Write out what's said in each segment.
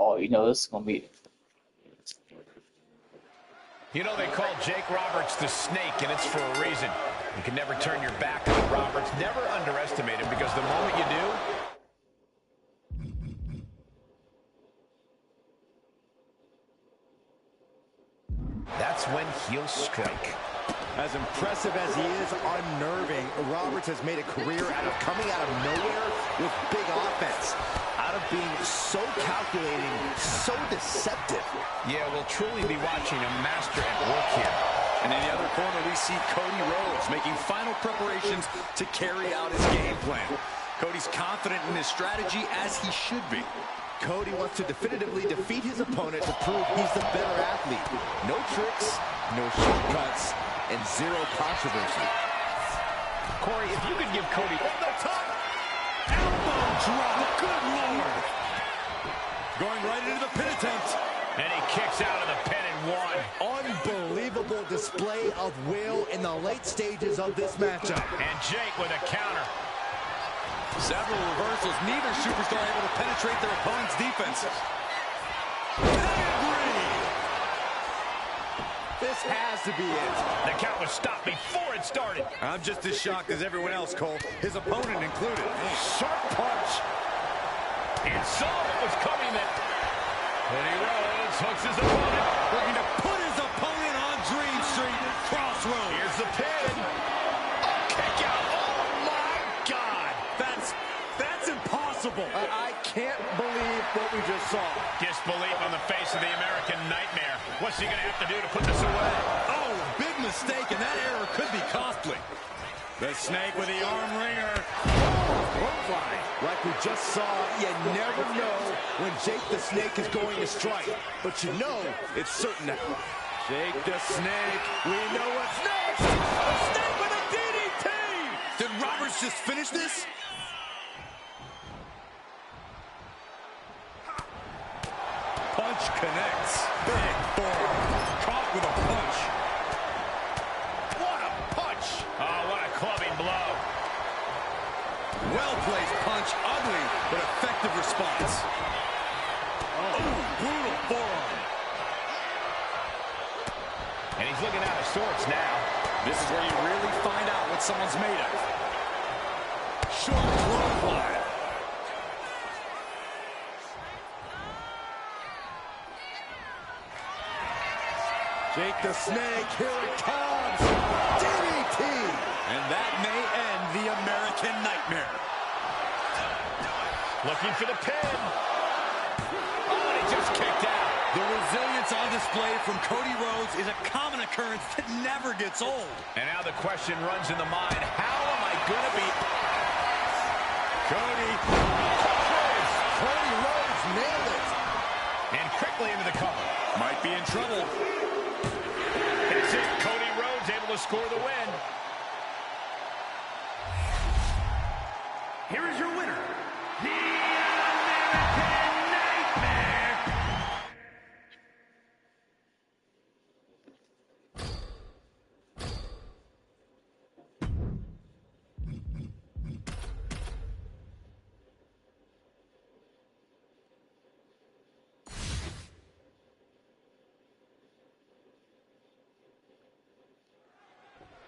Oh, you know this is gonna be. You know, they call Jake Roberts the snake, and it's for a reason. You can never turn your back on Roberts. Never underestimate him, because the moment you do, that's when he'll strike. As impressive as he is, unnerving, Roberts has made a career out of coming out of nowhere with big offense. Out of being so calculating, so deceptive. Yeah, we'll truly be watching a master at work here. And in the other corner, we see Cody Rhodes making final preparations to carry out his game plan. Cody's confident in his strategy, as he should be. Cody wants to definitively defeat his opponent to prove he's the better athlete. No tricks, no shortcuts, and zero controversy. Corey, if you could give Cody On the top, elbow drop, good Lord. Going right into the pin attempt. and he kicks out of the pin and one. Unbelievable display of will in the late stages of this matchup. And Jake with a counter. Several reversals, neither superstar able to penetrate their opponent's defenses. Pedigree! This has to be it. The count was stopped before it started. I'm just as shocked as everyone else, Cole, his opponent included. Sharp punch. And saw what was coming that Cody Rhodes hooks his opponent. Looking to put his opponent on Dream Street. Crossroads. Here's the pin. Kick out. Oh, my God. That's impossible. I can't believe what we just saw. Disbelief on the face of the American Nightmare. What's he going to have to do to put this away? Oh, big mistake, and that error could be costly. The snake with the arm wringer. Fly. Like we just saw, you never know when Jake the Snake is going to strike. But you know it's certain now. Jake the Snake. We know what's next. The snake with a DDT. Did Roberts just finish this? low. Well-placed punch, ugly, but effective response. Oh, brutal forearm. And he's looking out of sorts now. This is where you really find out what someone's made of. Short clothesline. Jake the Snake, here it comes. DDT. And that may end the American Nightmare. Looking for the pin. Oh, and he just kicked out. The resilience on display from Cody Rhodes is a common occurrence that never gets old. And now the question runs in the mind, how am I going to be... Cody Rhodes nailed it. And quickly into the cover. Might be in trouble. That's it. Cody Rhodes able to score the win. Here is your winner, the American Nightmare.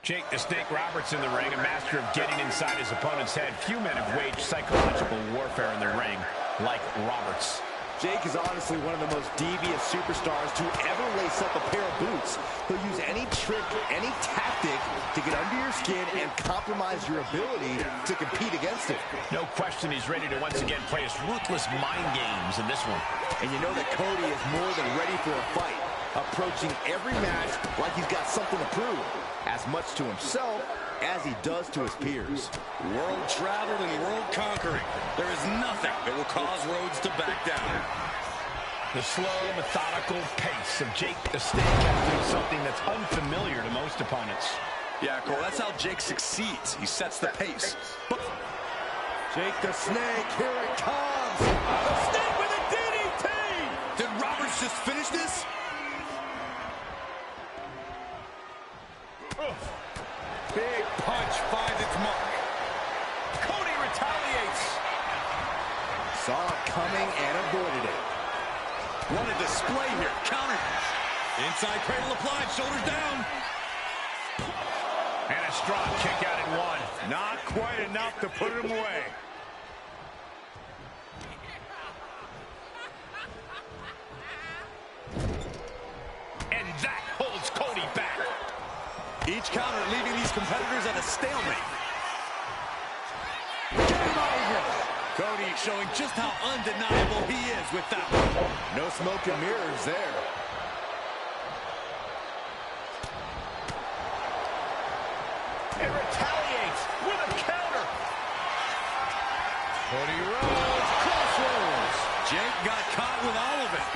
Jake the Snake Roberts in the ring, a master of getting inside his opponent's head. Few men have waged psychological warfare in the ring like Roberts. Jake is honestly one of the most devious superstars to ever lace up a pair of boots. He'll use any trick, any tactic to get under your skin and compromise your ability to compete against it. No question he's ready to once again play his ruthless mind games in this one. And you know that Cody is more than ready for a fight, approaching every match like he's got something to prove, as much to himself as he does to his peers. World traveled and world conquering. There is nothing that will cause Rhodes to back down. The slow, methodical pace of Jake the Snake has been something that's unfamiliar to most opponents. Yeah, Cole, that's how Jake succeeds. He sets the pace. But Jake the Snake, here it comes. the Snake with a DDT! Did Roberts just finish this? Big punch finds its mark. Cody retaliates. Saw it coming and avoided it. What a display here. Counter. Inside cradle applied. Shoulders down. And a strong kick out at one. Not quite enough to put him away. And that holds Cody back. Each counter leaving these competitors at a stalemate. Game over. Cody showing just how undeniable he is with that one. No smoke and mirrors there. And retaliates with a counter. Cody Rhodes, crossroads. Jake got caught with all of it.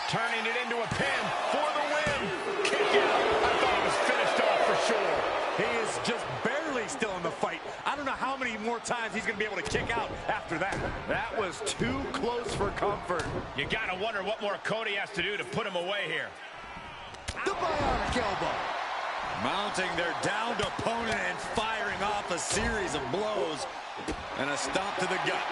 Turning it into a pin for the win. Kick out. I thought it was finished off for sure. He is just barely still in the fight. I don't know how many more times he's going to be able to kick out after that. That was too close for comfort. You got to wonder what more Cody has to do to put him away here. The bionic elbow. Mounting their downed opponent and firing off a series of blows. And a stomp to the gut.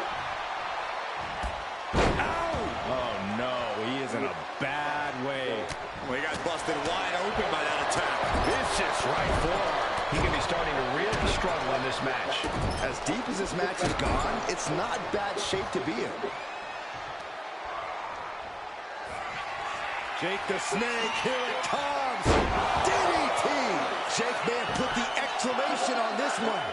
Ow! Oh no, he is in a bad way. Well, he got busted wide open by that attack. Vicious right forearm. He can be starting to really struggle in this match. As deep as this match has gone, it's not bad shape to be in. Jake the Snake, here it comes. DDT. Jake may have put the exclamation on this one.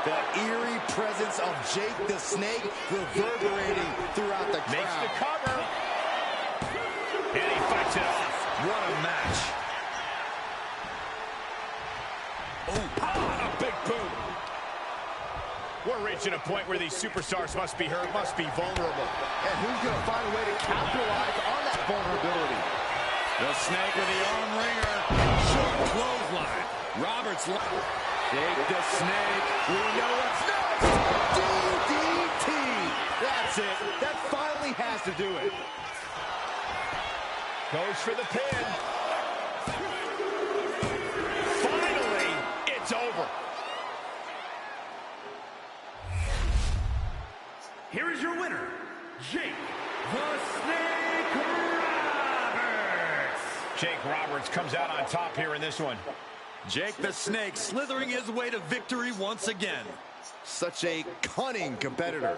The eerie presence of Jake the Snake reverberating throughout the crowd. Makes the cover. And he fights it off. What a match. Oh, a big boot. We're reaching a point where these superstars must be hurt, must be vulnerable. And who's going to find a way to capitalize on that vulnerability? The Snake with the arm wringer. Short clothesline. Roberts. Jake the Snake. We know what's next. DDT. That's it. That finally has to do it. Goes for the pin. Finally, it's over. Here is your winner, Jake the Snake Roberts. Jake Roberts comes out on top here in this one. Jake the Snake slithering his way to victory once again. Such a cunning competitor.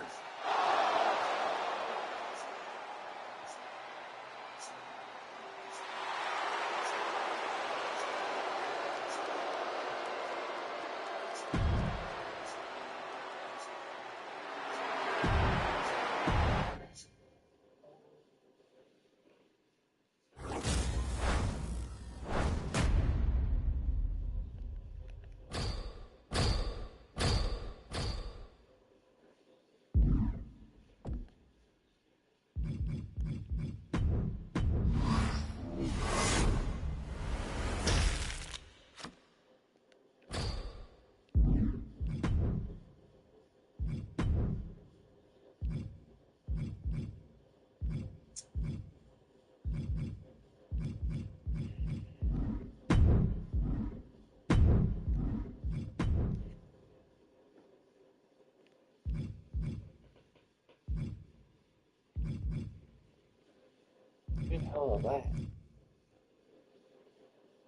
What the hell is that?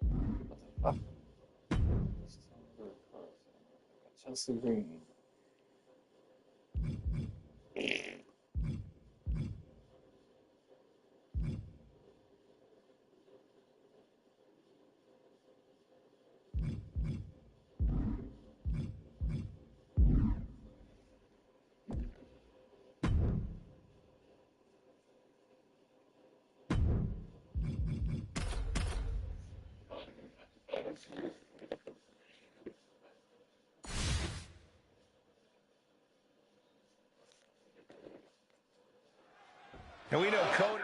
What the fuck? Chelsea Green. And we know Cody.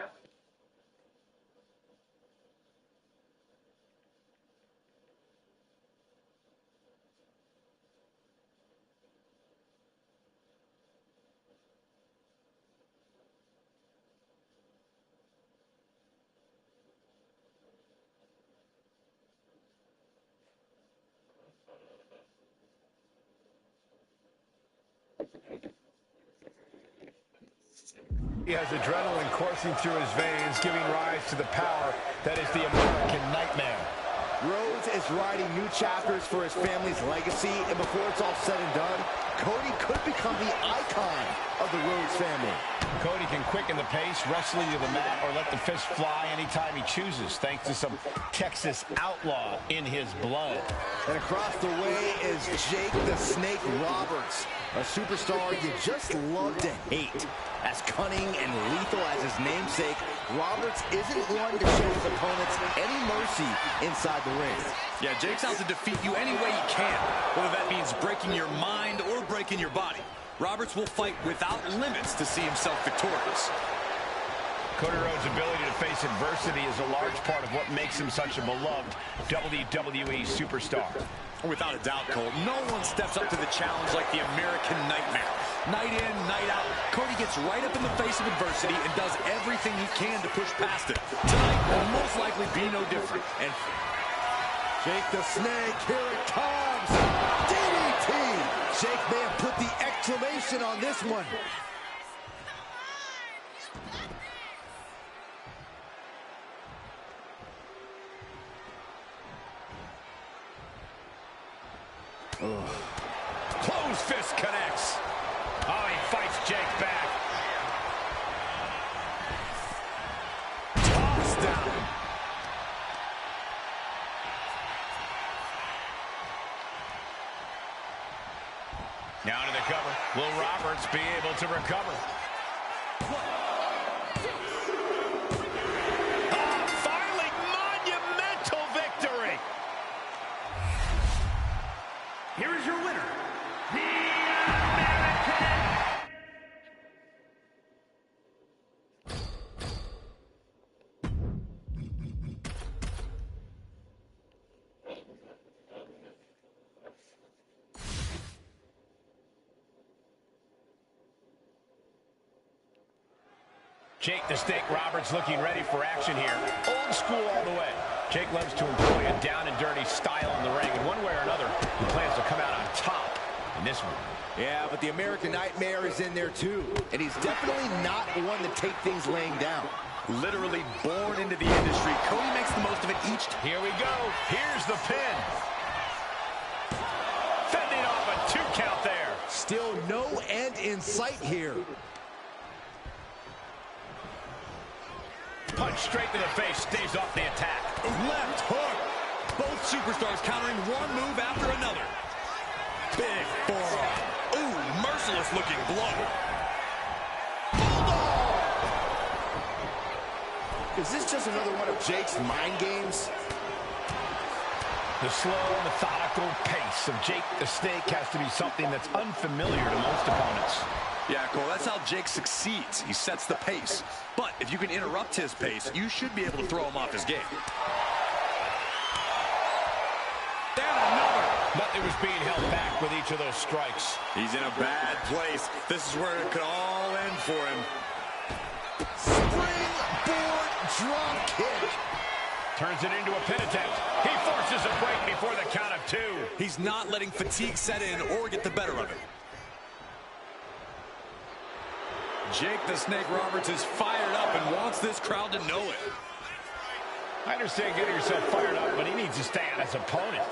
He has adrenaline coursing through his veins, giving rise to the power that is the American Nightmare. Rhodes is writing new chapters for his family's legacy, and before it's all said and done, Cody could become the icon of the Rhodes family. Cody can quicken the pace, wrestle you to the mat, or let the fist fly anytime he chooses, thanks to some Texas outlaw in his blood. And across the way is Jake the Snake Roberts, a superstar you just love to hate. As cunning and lethal as his namesake, Roberts isn't one to show his opponents any mercy inside the ring. Yeah, Jake's out to defeat you any way he can, whether that means breaking your mind or breaking your body. Roberts will fight without limits to see himself victorious. Cody Rhodes' ability to face adversity is a large part of what makes him such a beloved WWE superstar. Without a doubt, Cole, no one steps up to the challenge like the American Nightmare. Night in, night out, Cody gets right up in the face of adversity and does everything he can to push past it. Tonight will most likely be no different. And Jake the Snake, here it comes! DDT! Jake may have put the exclamation on this one. Closed fist connects. Oh, he fights Jake back. Toss down. Now to the cover. Will Roberts be able to recover? Finally, monumental victory. Here is your winner, the American. Jake the Snake Roberts looking ready for action here. Old school all the way. Jake loves to employ a down-and-dirty style in the ring, and one way or another, he plans to come out on top in this one. Yeah, but the American Nightmare is in there too, and he's definitely not one to take things laying down. Literally born into the industry, Cody makes the most of it each time. Here we go. Here's the pin. Fending off a 2 count there. Still no end in sight here. Punch straight to the face, stays off the attack. Left hook. Both superstars countering one move after another. Big forearm. Ooh, merciless looking blow. Is this just another one of Jake's mind games? The slow, methodical pace of Jake the Snake has to be something that's unfamiliar to most opponents. Yeah, Cole, that's how Jake succeeds. He sets the pace. But if you can interrupt his pace, you should be able to throw him off his game. And another. Nothing was being held back with each of those strikes. He's in a bad place. This is where it could all end for him. Springboard drop kick. Turns it into a pin attempt. He forces a break before the count of 2. He's not letting fatigue set in or get the better of him. Jake the Snake Roberts is fired up and wants this crowd to know it. I understand getting yourself fired up, but he needs to stay on his opponent.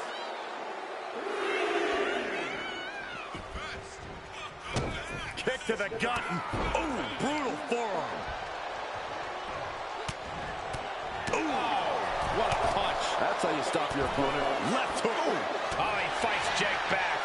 Kick to the gut. Ooh, brutal forearm. Ooh, what a punch. That's how you stop your opponent. Left hook. Oh, he fights Jake back.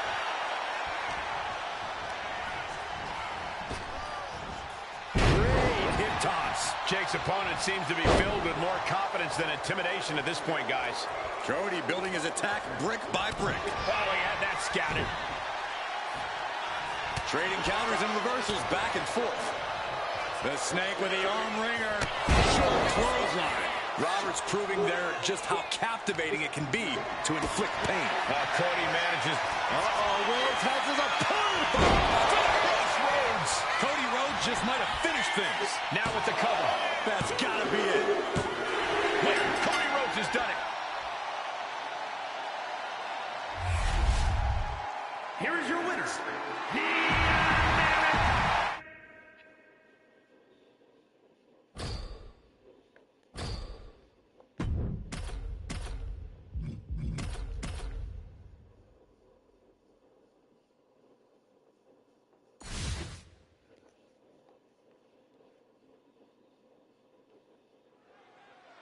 Great hip toss. Jake's opponent seems to be filled with more confidence than intimidation at this point, guys. Cody building his attack brick by brick. Oh, he had that scouted. Trading counters and reversals back and forth. The Snake with the arm wringer. Short clothesline. Roberts proving there just how captivating it can be to inflict pain. Cody manages. Rhodes has his opponent. Rhodes. Cody Rhodes just might have finished things. Now with the cover. That's gotta be it. Wait, Cody Rhodes has done it. Here is your winner, the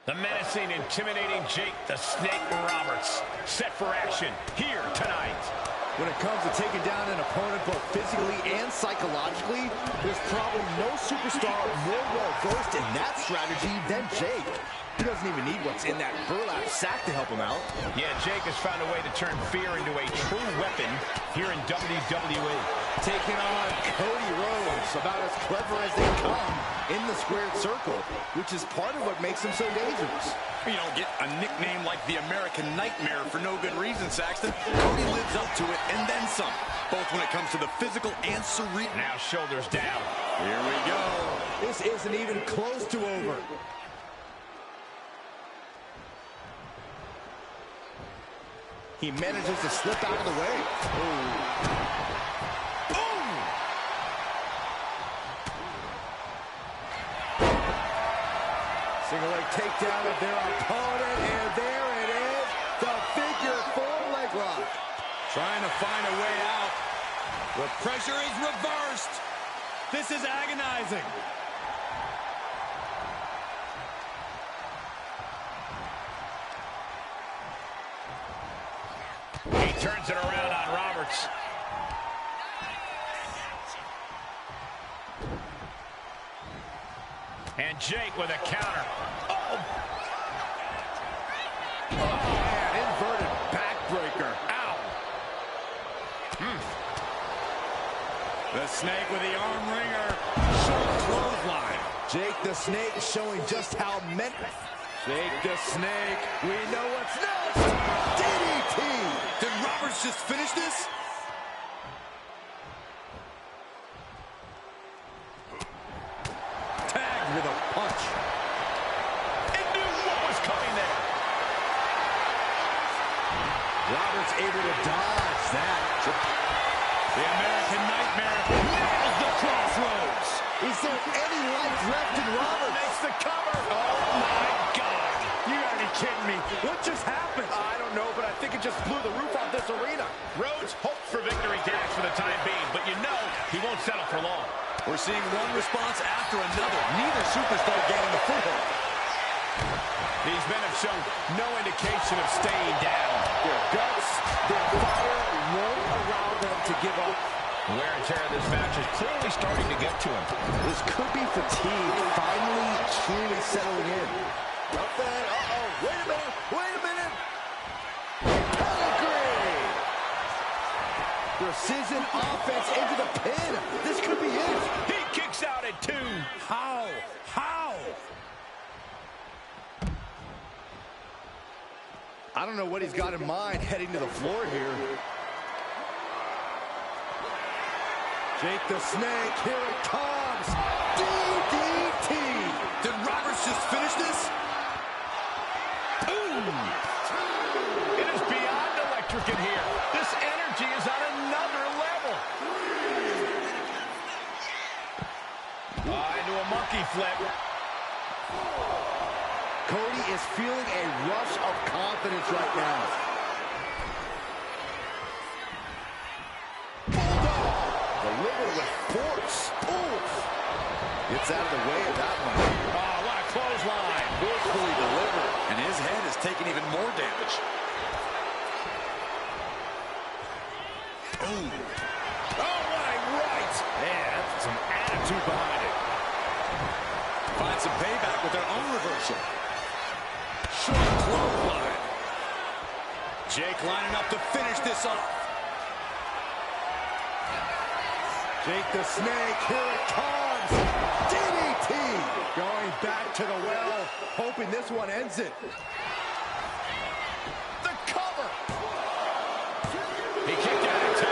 The menacing, intimidating Jake the Snake Roberts, set for action here tonight. When it comes to taking down an opponent both physically and psychologically, there's probably no superstar more well-versed in that strategy than Jake. He doesn't even need what's in that burlap sack to help him out. Yeah, Jake has found a way to turn fear into a true weapon here in WWE. Taking on Cody Rhodes, about as clever as they come in the squared circle, which is part of what makes him so dangerous. You don't get a nickname like the American Nightmare for no good reason, Saxton. Cody lives up to it and then some, both when it comes to the physical and cerebral. Now shoulders down. Here we go. This isn't even close to over. He manages to slip out of the way. Single leg takedown of their opponent, and there it is, the figure 4 leg lock. Trying to find a way out. The pressure is reversed. This is agonizing. He turns it around on Roberts. And Jake with a counter. Man, inverted backbreaker. Ow. The Snake with the arm wringer. Short clothesline. Jake the Snake showing just how meant. Jake the Snake, we know what's next. DDT. Did Roberts just finish this? Tagged with a Roberts able to dodge that. The American Nightmare nails the crossroads. Is there any life left in Roberts? Makes the cover. Oh, my God. You gotta be kidding me. What just happened? I don't know, but I think it just blew the roof off this arena. Rhodes hopes for victory tags for the time being, but you know he won't settle for long. We're seeing one response after another. Neither superstar gaining a foothold. These men have shown no indication of staying down. Their guts, their fire won't allow them to give up. Wear and tear of this match is clearly starting to get to him. This could be fatigue finally truly settling in. Up there, wait a minute. Pedigree! Precision offense into the pin. This could be it. He kicks out at 2. How? I don't know what he's got in mind heading to the floor here. Jake the Snake, here it comes. DDT! Did Roberts just finish this? It is beyond electric in here. This energy is on another level. Into a monkey flip. Cody is feeling a rush of confidence right now. Bulldog! Delivered with force. Oof! Gets out of the way of that one. Oh, what a clothesline. Forcefully delivered. And his head is taking even more damage. Oh, what a right. Man, that's some attitude behind it. Find some payback with their own reversal. Short clothesline. Jake lining up to finish this off. Jake the Snake, here it comes. DDT! Going back to the well, hoping this one ends it. The cover. He kicked out at 2.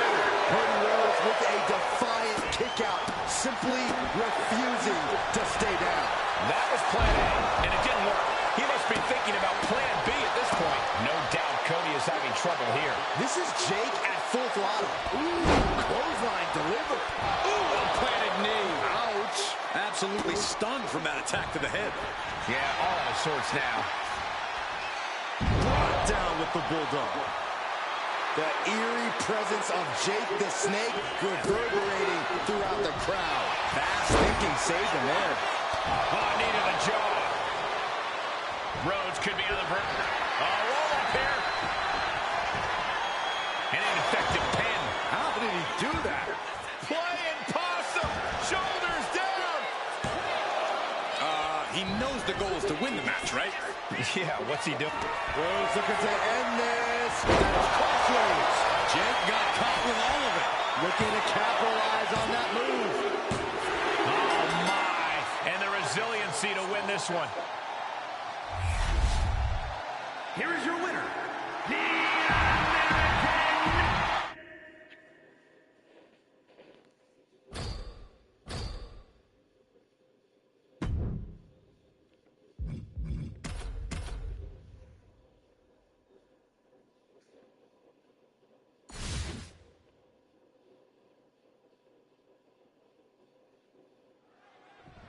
Cody Rhodes with a defiant kick out, simply refusing to stay down. That was plan A, and it didn't work. He must be thinking about plan B at this point. No doubt Cody is having trouble here. This is Jake at full throttle. Ooh, clothesline delivered. Ooh, a planted knee. Ouch. Absolutely stunned from that attack to the head. Yeah, all out of sorts now. Brought down with the Bulldog. The eerie presence of Jake the Snake reverberating throughout the crowd. Fast thinking saved him there. Oh, knee to the jaw. Rhodes could be on the verge. Roll up here. An ineffective pin. How did he do that? Playing possum. Shoulders down. He knows the goal is to win the match, right? Yeah, what's he doing? Rhodes looking to end this. That's crossroads. Jake got caught with all of it. Looking to capitalize on that move. Oh, my. And the resiliency to win this one. Here is your winner, the American.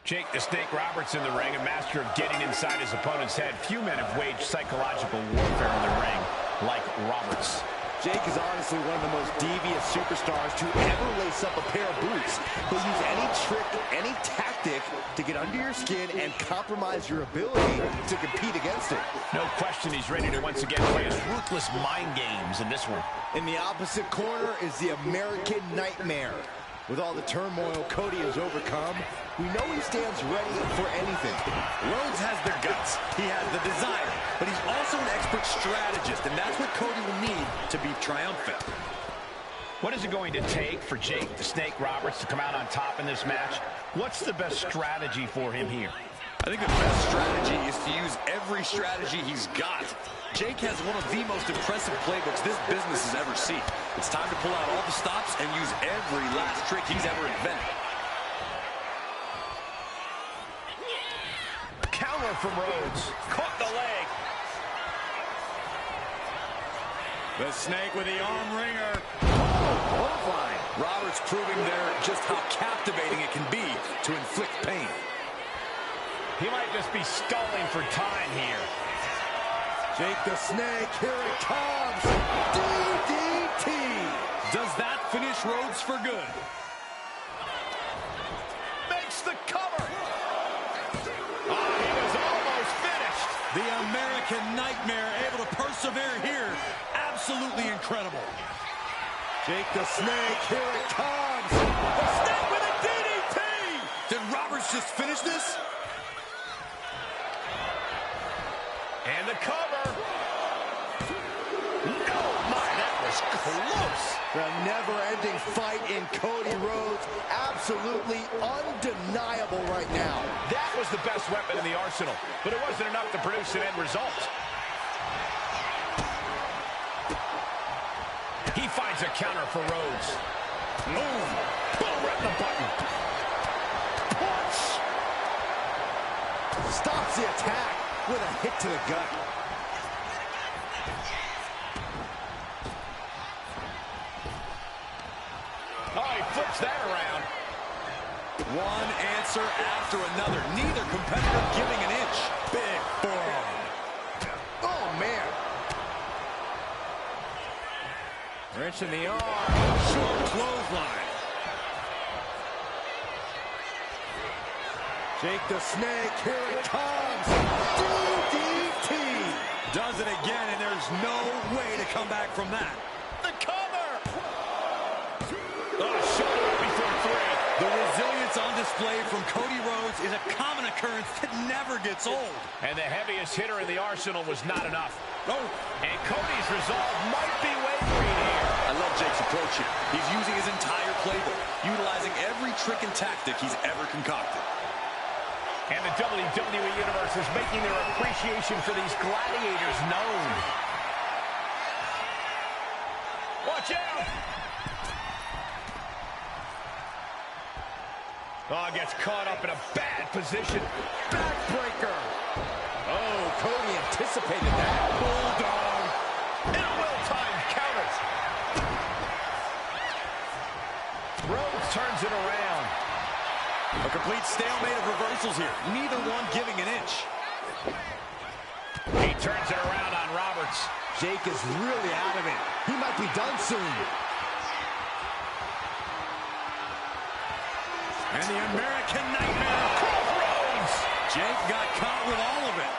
Jake the Snake Roberts in the ring, a master of getting inside his opponent's head. Few men have waged psychological warfare in the ring like Roberts. Jake is honestly one of the most devious superstars to ever lace up a pair of boots. He'll use any trick, any tactic to get under your skin and compromise your ability to compete against it. No question he's ready to once again play his ruthless mind games in this one. In the opposite corner is the American Nightmare. With all the turmoil Cody has overcome, we know he stands ready for anything. Rhodes has the guts. He has the desire. But he's also an expert strategist, and that's what Cody will need to be triumphant. What is it going to take for Jake the Snake Roberts to come out on top in this match? What's the best strategy for him here? I think the best strategy is to use every strategy he's got. Jake has one of the most impressive playbooks this business has ever seen. It's time to pull out all the stops and use every last trick he's ever invented. Counter from Rhodes. Caught the leg. The snake with the arm wringer. Clothesline. Roberts proving there just how captivating it can be to inflict pain. He might just be stalling for time here. Jake the Snake, here it comes. DDT. Does that finish Rhodes for good? Makes the cover. Oh, he was almost finished. The American Nightmare able to persevere here. Absolutely incredible. Jake the Snake, here it comes. The Snake with a DDT. Did Roberts just finish this? And the cover. No, my, that was close. The never-ending fight in Cody Rhodes, absolutely undeniable right now. That was the best weapon in the arsenal, but it wasn't enough to produce an end result. He finds a counter for Rhodes. Boom. Boom, right in the button. Punch. Stops the attack with a hit to the gut. Oh, he flips that around. One answer after another. Neither competitor giving an inch. Big forearm. Oh, man. Wrench in the arm. Short clothesline. Jake the Snake, here it comes. DDT. Does it again, and there's no way to come back from that. The cover. Oh, shoulder up before three. The resilience on display from Cody Rhodes is a common occurrence that never gets old. And the heaviest hitter in the arsenal was not enough. Oh, And Cody's resolve might be wavering here. I love Jake's approach here. He's using his entire playbook, utilizing every trick and tactic he's ever concocted. And the WWE Universe is making their appreciation for these gladiators known. Watch out! Oh, gets caught up in a bad position. Backbreaker. Oh, Cody anticipated that. Bulldog. And a well-timed counter. Rhodes turns it around. A complete stalemate of reversals here. Neither one giving an inch. He turns it around on Roberts. Jake is really out of it. He might be done soon. And the American Nightmare. Rhodes. Jake got caught with all of it.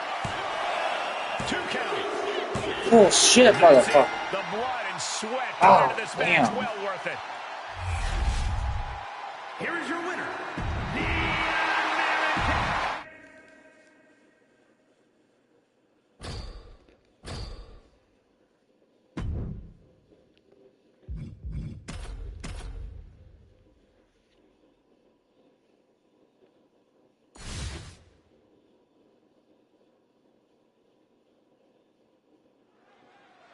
2 count. Bullshit, motherfucker. The blood and sweat Oh, into this match. damn. Well worth it. Here is your winner, the American.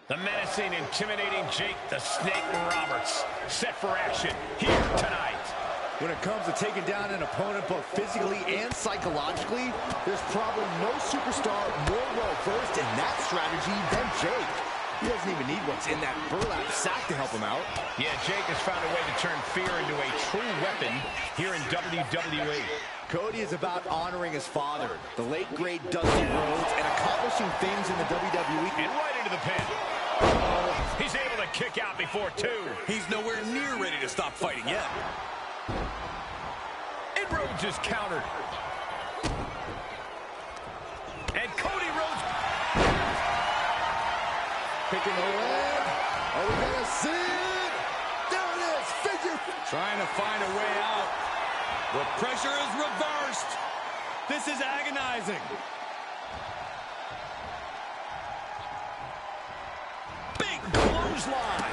The menacing, intimidating Jake the Snake Roberts, set for action here tonight. When it comes to taking down an opponent both physically and psychologically, there's probably no superstar more well-versed in that strategy than Jake. He doesn't even need what's in that burlap sack to help him out. Yeah, Jake has found a way to turn fear into a true weapon here in WWE. Cody is about honoring his father, the late great Dusty Rhodes, and accomplishing things in the WWE. And right into the pin. He's able to kick out before 2. He's nowhere near ready to stop fighting yet. And Rhodes is countered. And Cody Rhodes Picking the leg. Are we going to see it? There it is. Figure. Trying to find a way out. The pressure is reversed. This is agonizing. Big clothesline.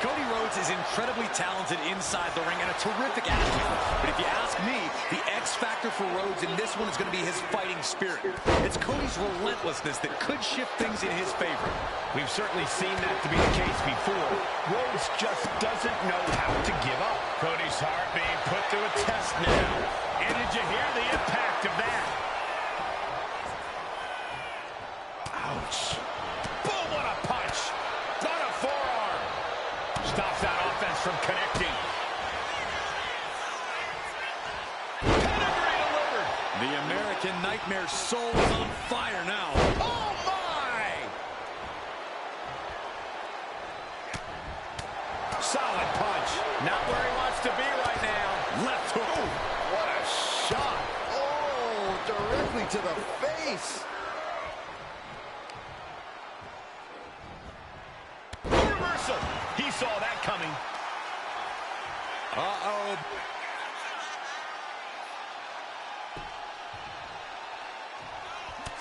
Cody Rhodes is incredibly talented inside the ring and a terrific athlete. But if you ask me, the X factor for Rhodes in this one is going to be his fighting spirit. It's Cody's relentlessness that could shift things in his favor. We've certainly seen that to be the case before. Rhodes just doesn't know how to give up. Cody's heart being put to a test now. And did you hear the impact of that? Ouch. Boom, what a punch. from connecting. Pedigree delivered. The American Nightmare soul is on fire now. Oh, my! Solid punch. Not where he wants to be right now. Left hook. What a shot. Oh, directly to the face. Reversal. He saw that coming. Uh-oh.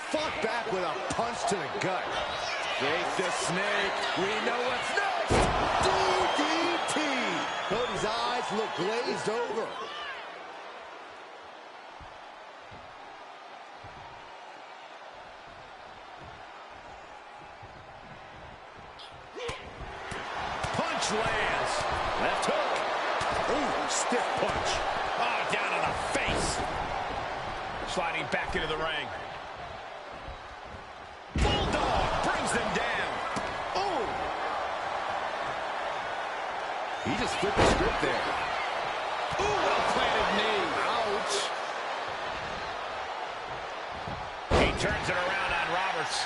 Fought back with a punch to the gut. Jake the Snake. We know what's next. DDT. Cody's eyes look glazed over. Punch lands. Left hook. Ooh, stiff punch. Oh, down on the face. Sliding back into the ring. Bulldog brings them down. Oh! He just flipped the script there. Ooh, well-planted knee. Ouch. He turns it around on Roberts.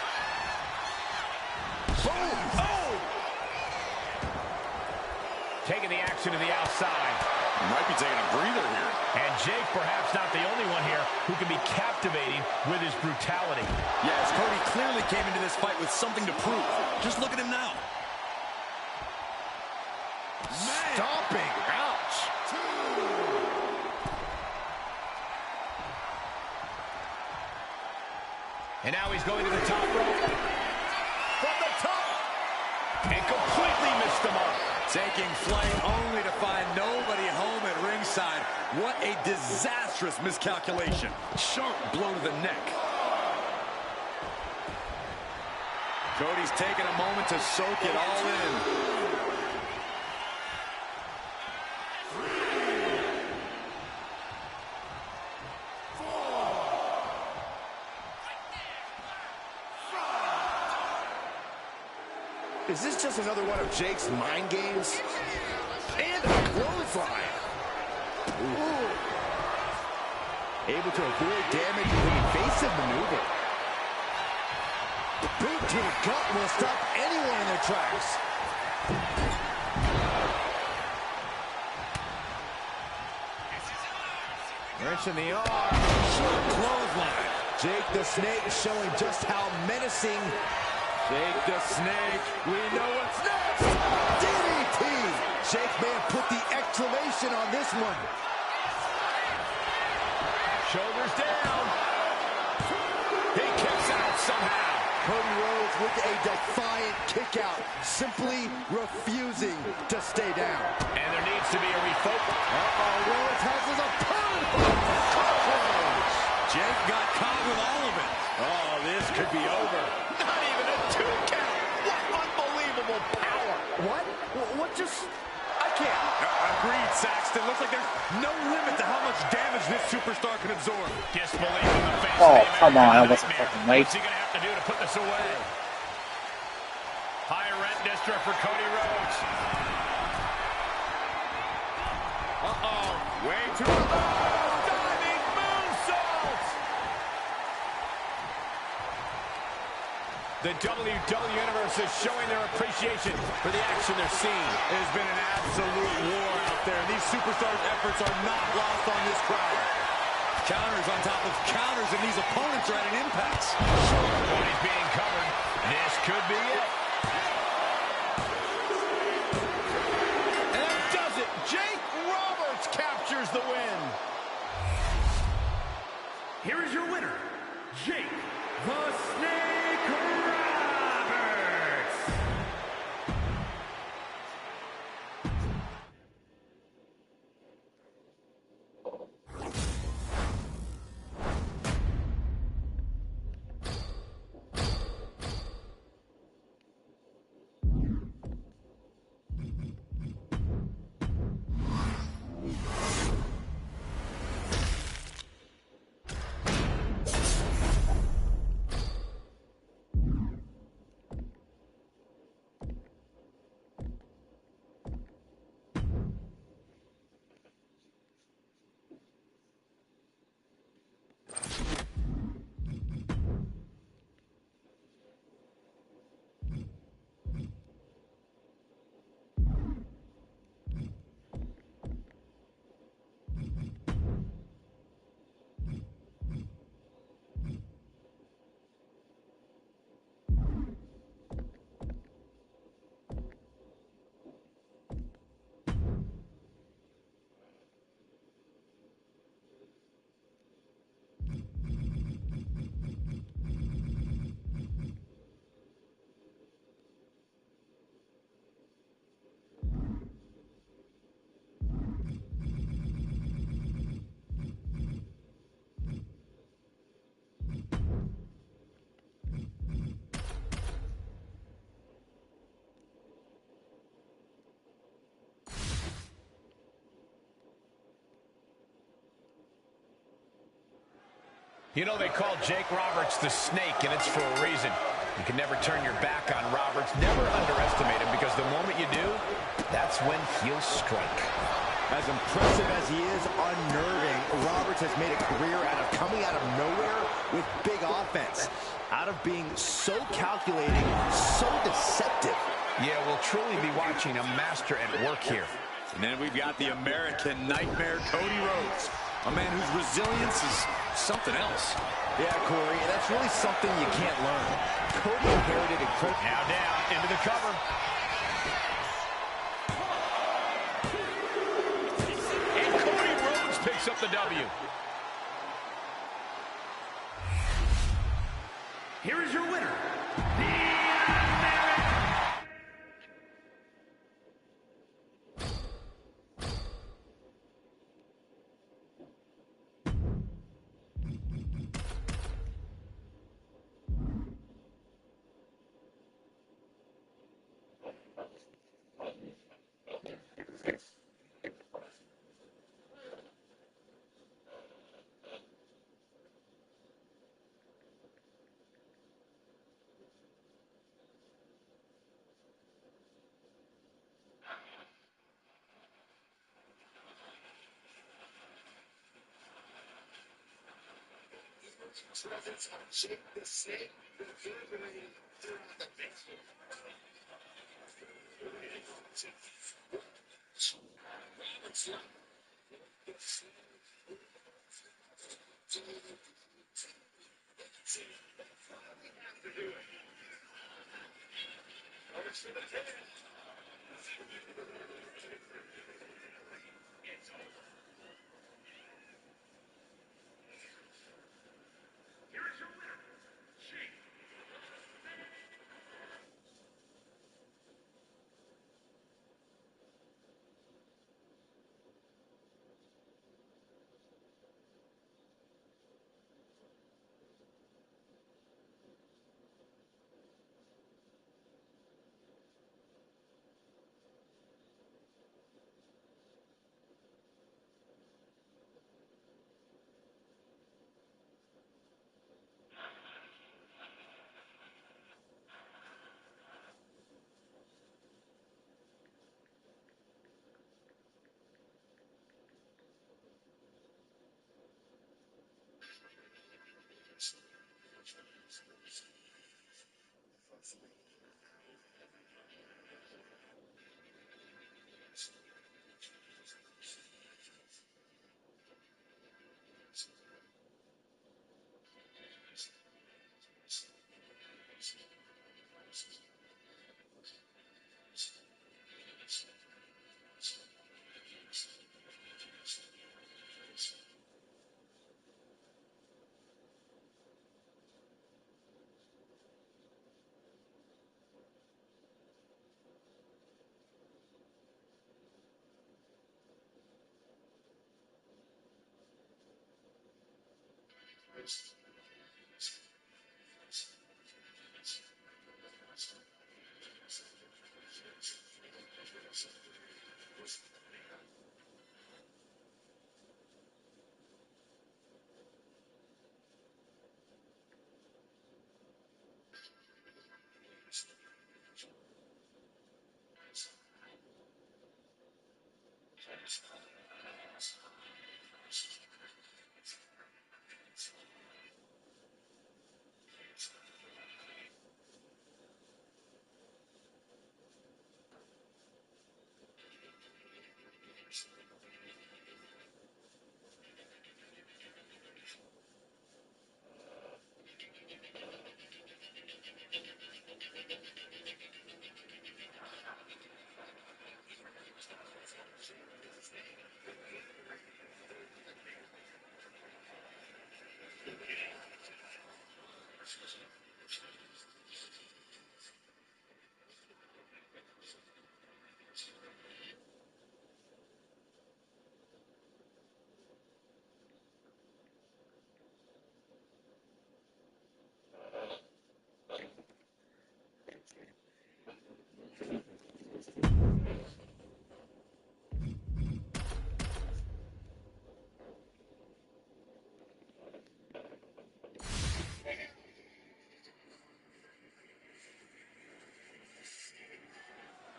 Boom. Oh! Taking the action to the outside. Might be taking a breather here. And Jake, perhaps not the only one here who can be captivating with his brutality. Yes, Cody clearly came into this fight with something to prove. Just look at him now. Stomping. Ouch. And now he's going to the top rope. From the top. And completely missed the mark. Taking flight only to find nobody home at ringside. What a disastrous miscalculation. Sharp blow to the neck. Cody's taking a moment to soak it all in. Is this just another one of Jake's mind games? And a clothesline. Ooh. Able to avoid damage with an evasive maneuver. The boot to the gut will stop anyone in their tracks. Wrench in the arm. Short clothesline. Jake the Snake showing just how menacing. Jake the Snake, we know what's next. DDT. Jake may have put the exclamation on this one. Shoulders down. He kicks out somehow. Cody Rhodes with a defiant kick out, simply refusing to stay down. And there needs to be a refocus. Uh-oh, Rhodes has his opponent. Jake got caught with all of it. Oh, this could be over. Not even a 2 count. What unbelievable power. What? What just... I can't. Agreed, Saxton. Looks like there's no limit to how much damage this superstar can absorb. Disbelief in the face. Oh, of the come on, I American wasn't Nightmare. fucking late. What's he going to have to do to put this away? High rent district for Cody Rhodes. Uh-oh. Way too low. Diving moonsault. The WWE Universe is showing their appreciation for the action they're seeing. It has been an absolute war out there. These superstars' efforts are not lost on this crowd. Counters on top of counters, and these opponents are at an impasse. Cody's being covered. This could be it. And that does it. Jake Roberts captures the win. Here is your winner, Jake the Snake Roberts. You know, they call Jake Roberts the snake, and it's for a reason. You can never turn your back on Roberts. Never underestimate him, because the moment you do, that's when he'll strike. As impressive as he is, unnerving, Roberts has made a career out of coming out of nowhere with big offense. Out of being so calculating, so deceptive. Yeah, we'll truly be watching a master at work here. And then we've got the American Nightmare, Cody Rhodes. A man whose resilience is something else. Yeah, Corey, that's really something you can't learn. Cody inherited incredible... Now down, into the cover. And Cody Rhodes picks up the W. Here is your winner,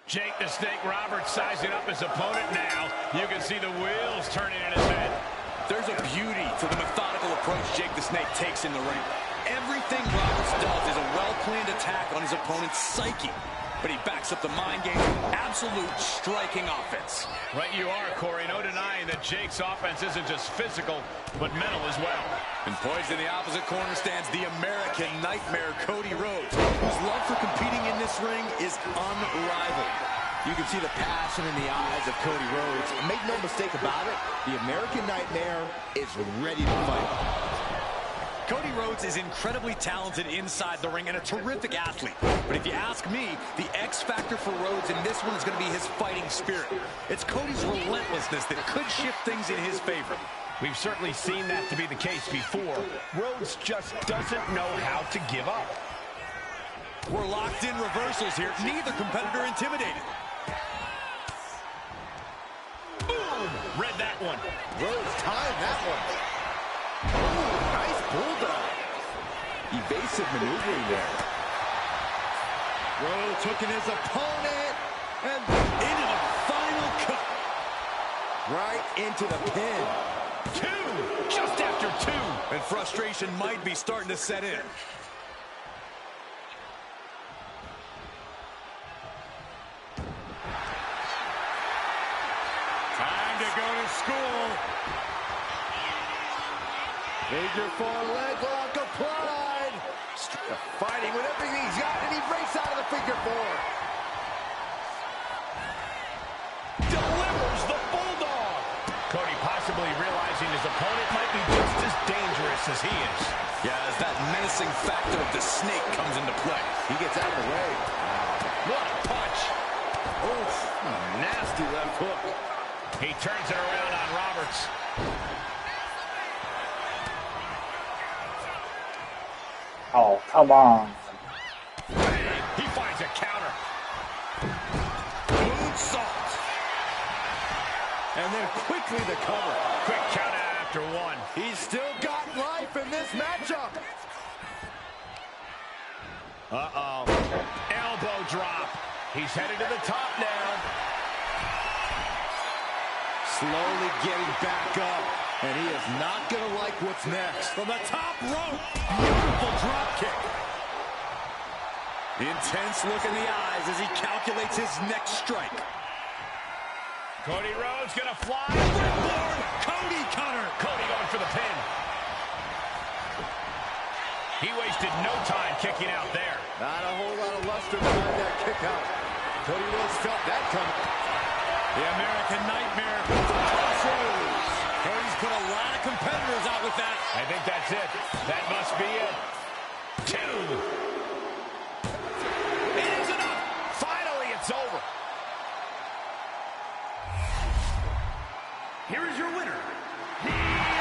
Jake the Snake Roberts sizing up his opponent now. You can see the wheels turning in his head. There's a beauty to the methodical approach Jake the Snake takes in the ring. Everything Roberts does is a well-planned attack on his opponent's psyche. But he backs up the mind game with absolute striking offense. Right you are, Corey. No denying that Jake's offense isn't just physical, but mental as well. And poised in the opposite corner stands the American Nightmare, Cody Rhodes, whose love for competing in this ring is unrivaled. You can see the passion in the eyes of Cody Rhodes. Make no mistake about it, the American Nightmare is ready to fight. Cody Rhodes is incredibly talented inside the ring and a terrific athlete. But if you ask me, the X factor for Rhodes in this one is going to be his fighting spirit. It's Cody's relentlessness that could shift things in his favor. We've certainly seen that to be the case before. Rhodes just doesn't know how to give up. We're locked in reversals here. Neither competitor intimidated. Boom! Read that one. Rhodes timed that one. Ooh, nice bulldog. Evasive maneuvering there. Rhodes hooking his opponent and into the final cut. Right into the pin. Two! Just after two! And frustration might be starting to set in. Time to go to school. Figure four leg lock applied. Fighting with everything he's got, and he breaks out of the figure four. Delivers the bulldog. Cody possibly realizing his opponent might be just as dangerous as he is. Yeah, as that menacing factor of the snake comes into play. He gets out of the way. What a punch. Oof, nasty left hook. He turns it around on Roberts. Oh, come on. He finds a counter. Moonsault. And then quickly the cover. Quick count out after one. He's still got life in this matchup. Uh-oh. Elbow drop. He's headed to the top now. Slowly getting back up. And he is not going to like what's next. From the top rope. Beautiful drop kick. Intense look in the eyes as he calculates his next strike. Cody Rhodes gonna fly. Ripcord. Cody cutter. Cody going for the pin. He wasted no time kicking out there. Not a whole lot of luster behind that kick out. Cody Rhodes felt that coming. The American Nightmare. Crossroads. Cody's put a lot of competitors out with that. I think that's it. That must be it. Two. It is enough. Finally, it's over. Here is your winner, the American.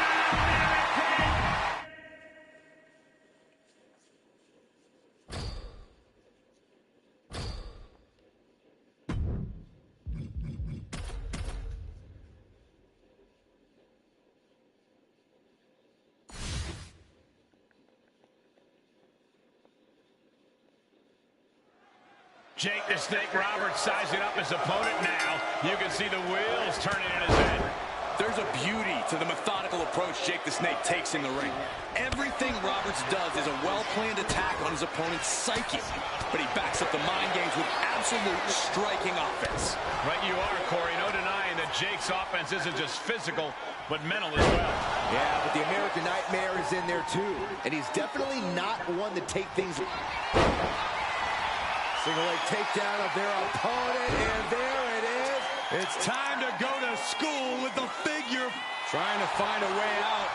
Jake the Snake Roberts sizing up his opponent now. You can see the wheels turning in his head. There's a beauty to the methodical approach Jake the Snake takes in the ring. Everything Roberts does is a well-planned attack on his opponent's psyche. But he backs up the mind games with absolute striking offense. Right you are, Corey. No denying that Jake's offense isn't just physical, but mental as well. Yeah, but the American Nightmare is in there too. And he's definitely not one to take things. Single leg takedown of their opponent, and there it is. It's time to go to school with the figure. Trying to find a way out.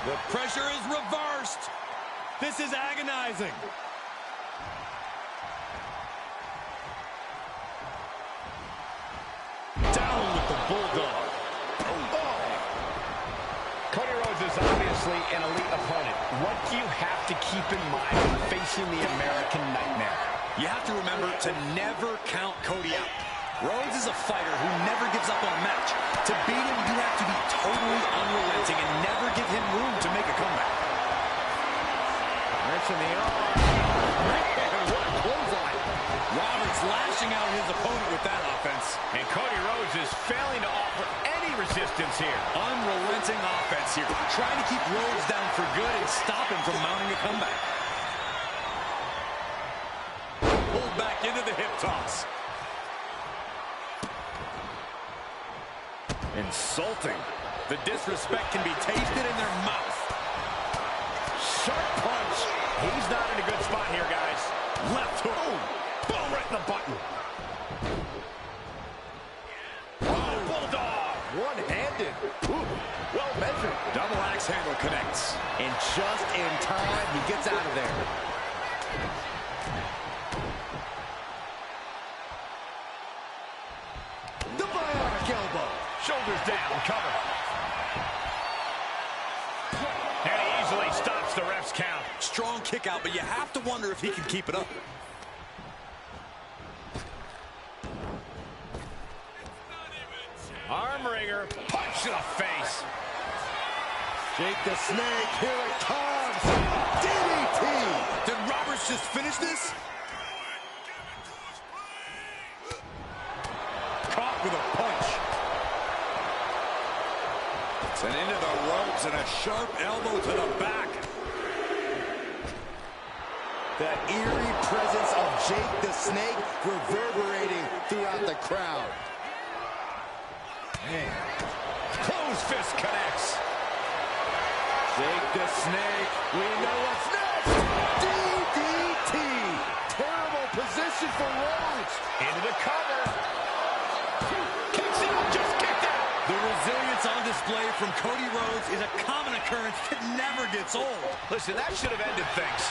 The pressure is reversed. This is agonizing. Down with the bulldog. Cody Rhodes is obviously an elite opponent. What do you have to keep in mind when facing the American Nightmare? You have to remember to never count Cody out. Rhodes is a fighter who never gives up on a match. To beat him, you have to be totally unrelenting and never give him room to make a comeback. Wrench in the arm. offense here, trying to keep Rhodes down for good and stop him from mounting a comeback. Pulled back into the hip toss. Insulting. The disrespect can be tasted in their mouth. Sharp punch. He's not in a good spot here, guys. Left hook. Oh, boom, right in the button. Oh, bulldog. One-handed. Well measured. Double axe handle connects. And just in time, he gets out of there. The bionic elbow. Shoulders down, cover. And he easily stops the ref's count. Strong kick out, but you have to wonder if he can keep it up. Arm wringer, punch to the face. Jake the Snake, here it comes. DDT. Did Roberts just finish this? Caught with a punch. And into the ropes and a sharp elbow to the back. That eerie presence of Jake the Snake reverberating throughout the crowd. Man. Close fist connects. Jake the Snake, we know what's next. DDT. Terrible position for Rhodes. Into the cover. Kicks out, just kicked out. The resilience on display from Cody Rhodes is a common occurrence that never gets old. Listen, that should have ended things.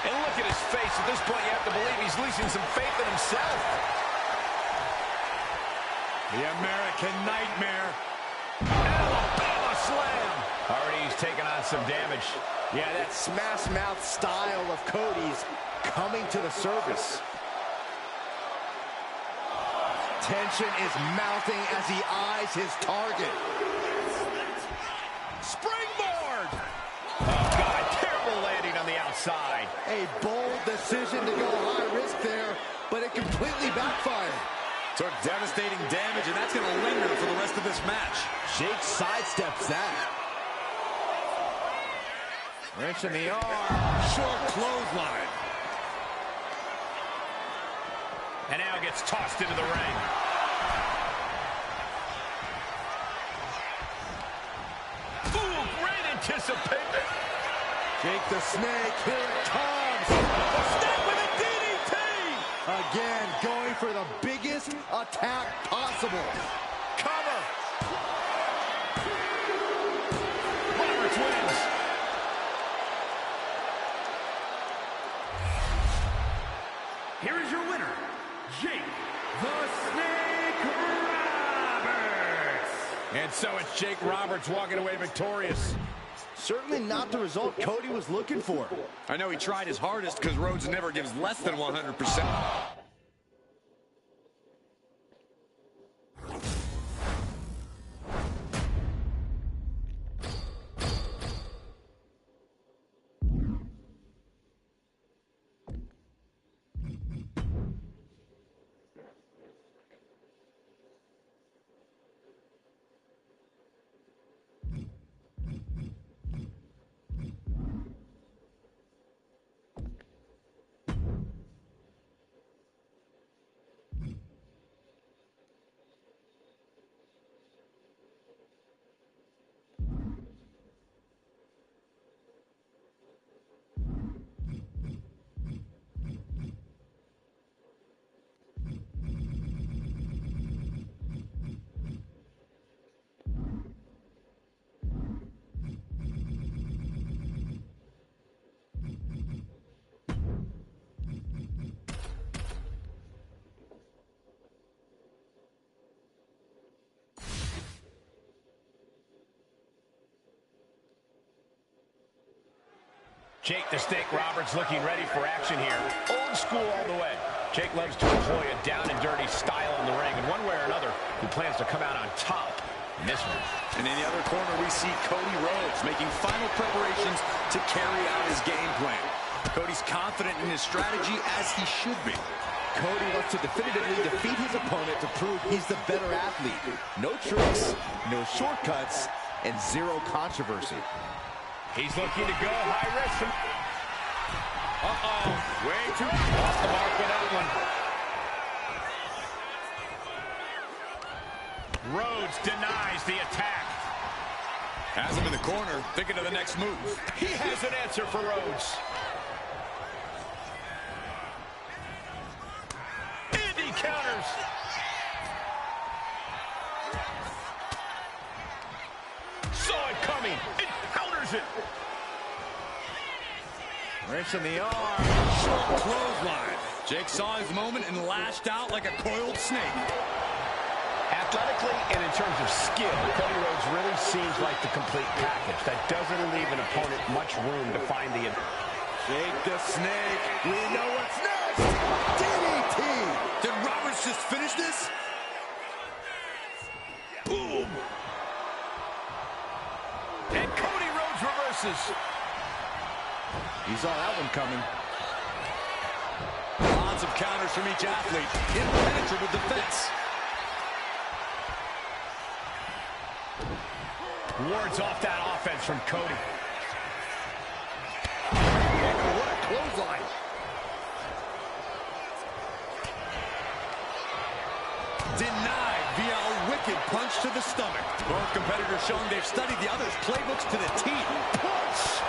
And look at his face. At this point, you have to believe he's losing some faith in himself. The American Nightmare. Alabama slam. Already he's taken on some damage. Yeah, that smash mouth style of Cody's coming to the surface. Tension is mounting as he eyes his target. Springboard! Oh, God, terrible landing on the outside. A bold decision to go high risk there, but it completely backfired. Took devastating damage, and that's going to linger for the rest of this match. Jake sidesteps that. Wrench in the arm. Short clothesline. And now gets tossed into the ring. Ooh, great anticipation. Jake the Snake, here it comes. The Snake with a DDT. Again, going for the biggest attack possible. Cover. Roberts wins. Here is your winner, Jake the Snake Roberts. And so it's Jake Roberts walking away victorious. Certainly not the result Cody was looking for. I know he tried his hardest because Rhodes never gives less than 100%. Jake the Snake Roberts looking ready for action here. Old school all the way. Jake loves to employ a down and dirty style in the ring, and one way or another, he plans to come out on top in this one. And in the other corner, we see Cody Rhodes making final preparations to carry out his game plan. Cody's confident in his strategy, as he should be. Cody wants to definitively defeat his opponent to prove he's the better athlete. No tricks, no shortcuts, and zero controversy. He's looking to go high risk. Uh-oh. Way too off the mark with that one. Rhodes denies the attack. Has him in the corner, thinking of the next move. He has an answer for Rhodes. And he counters. Saw it coming and counters it. Wrench in the arm. Short clothesline. Jake saw his moment and lashed out like a coiled snake. Athletically and in terms of skill, Cody Rhodes really seems like the complete package. That doesn't leave an opponent much room to find the... Jake the Snake. We know what's next. DDT. Did Roberts just finish this? Boom! And Cody Rhodes reverses. You saw that one coming. Lots of counters from each athlete. Impenetrable defense. Wards off that offense from Cody. What a clothesline. Denied via a wicked punch to the stomach. Both competitors showing they've studied the other's playbooks to the T. Punch!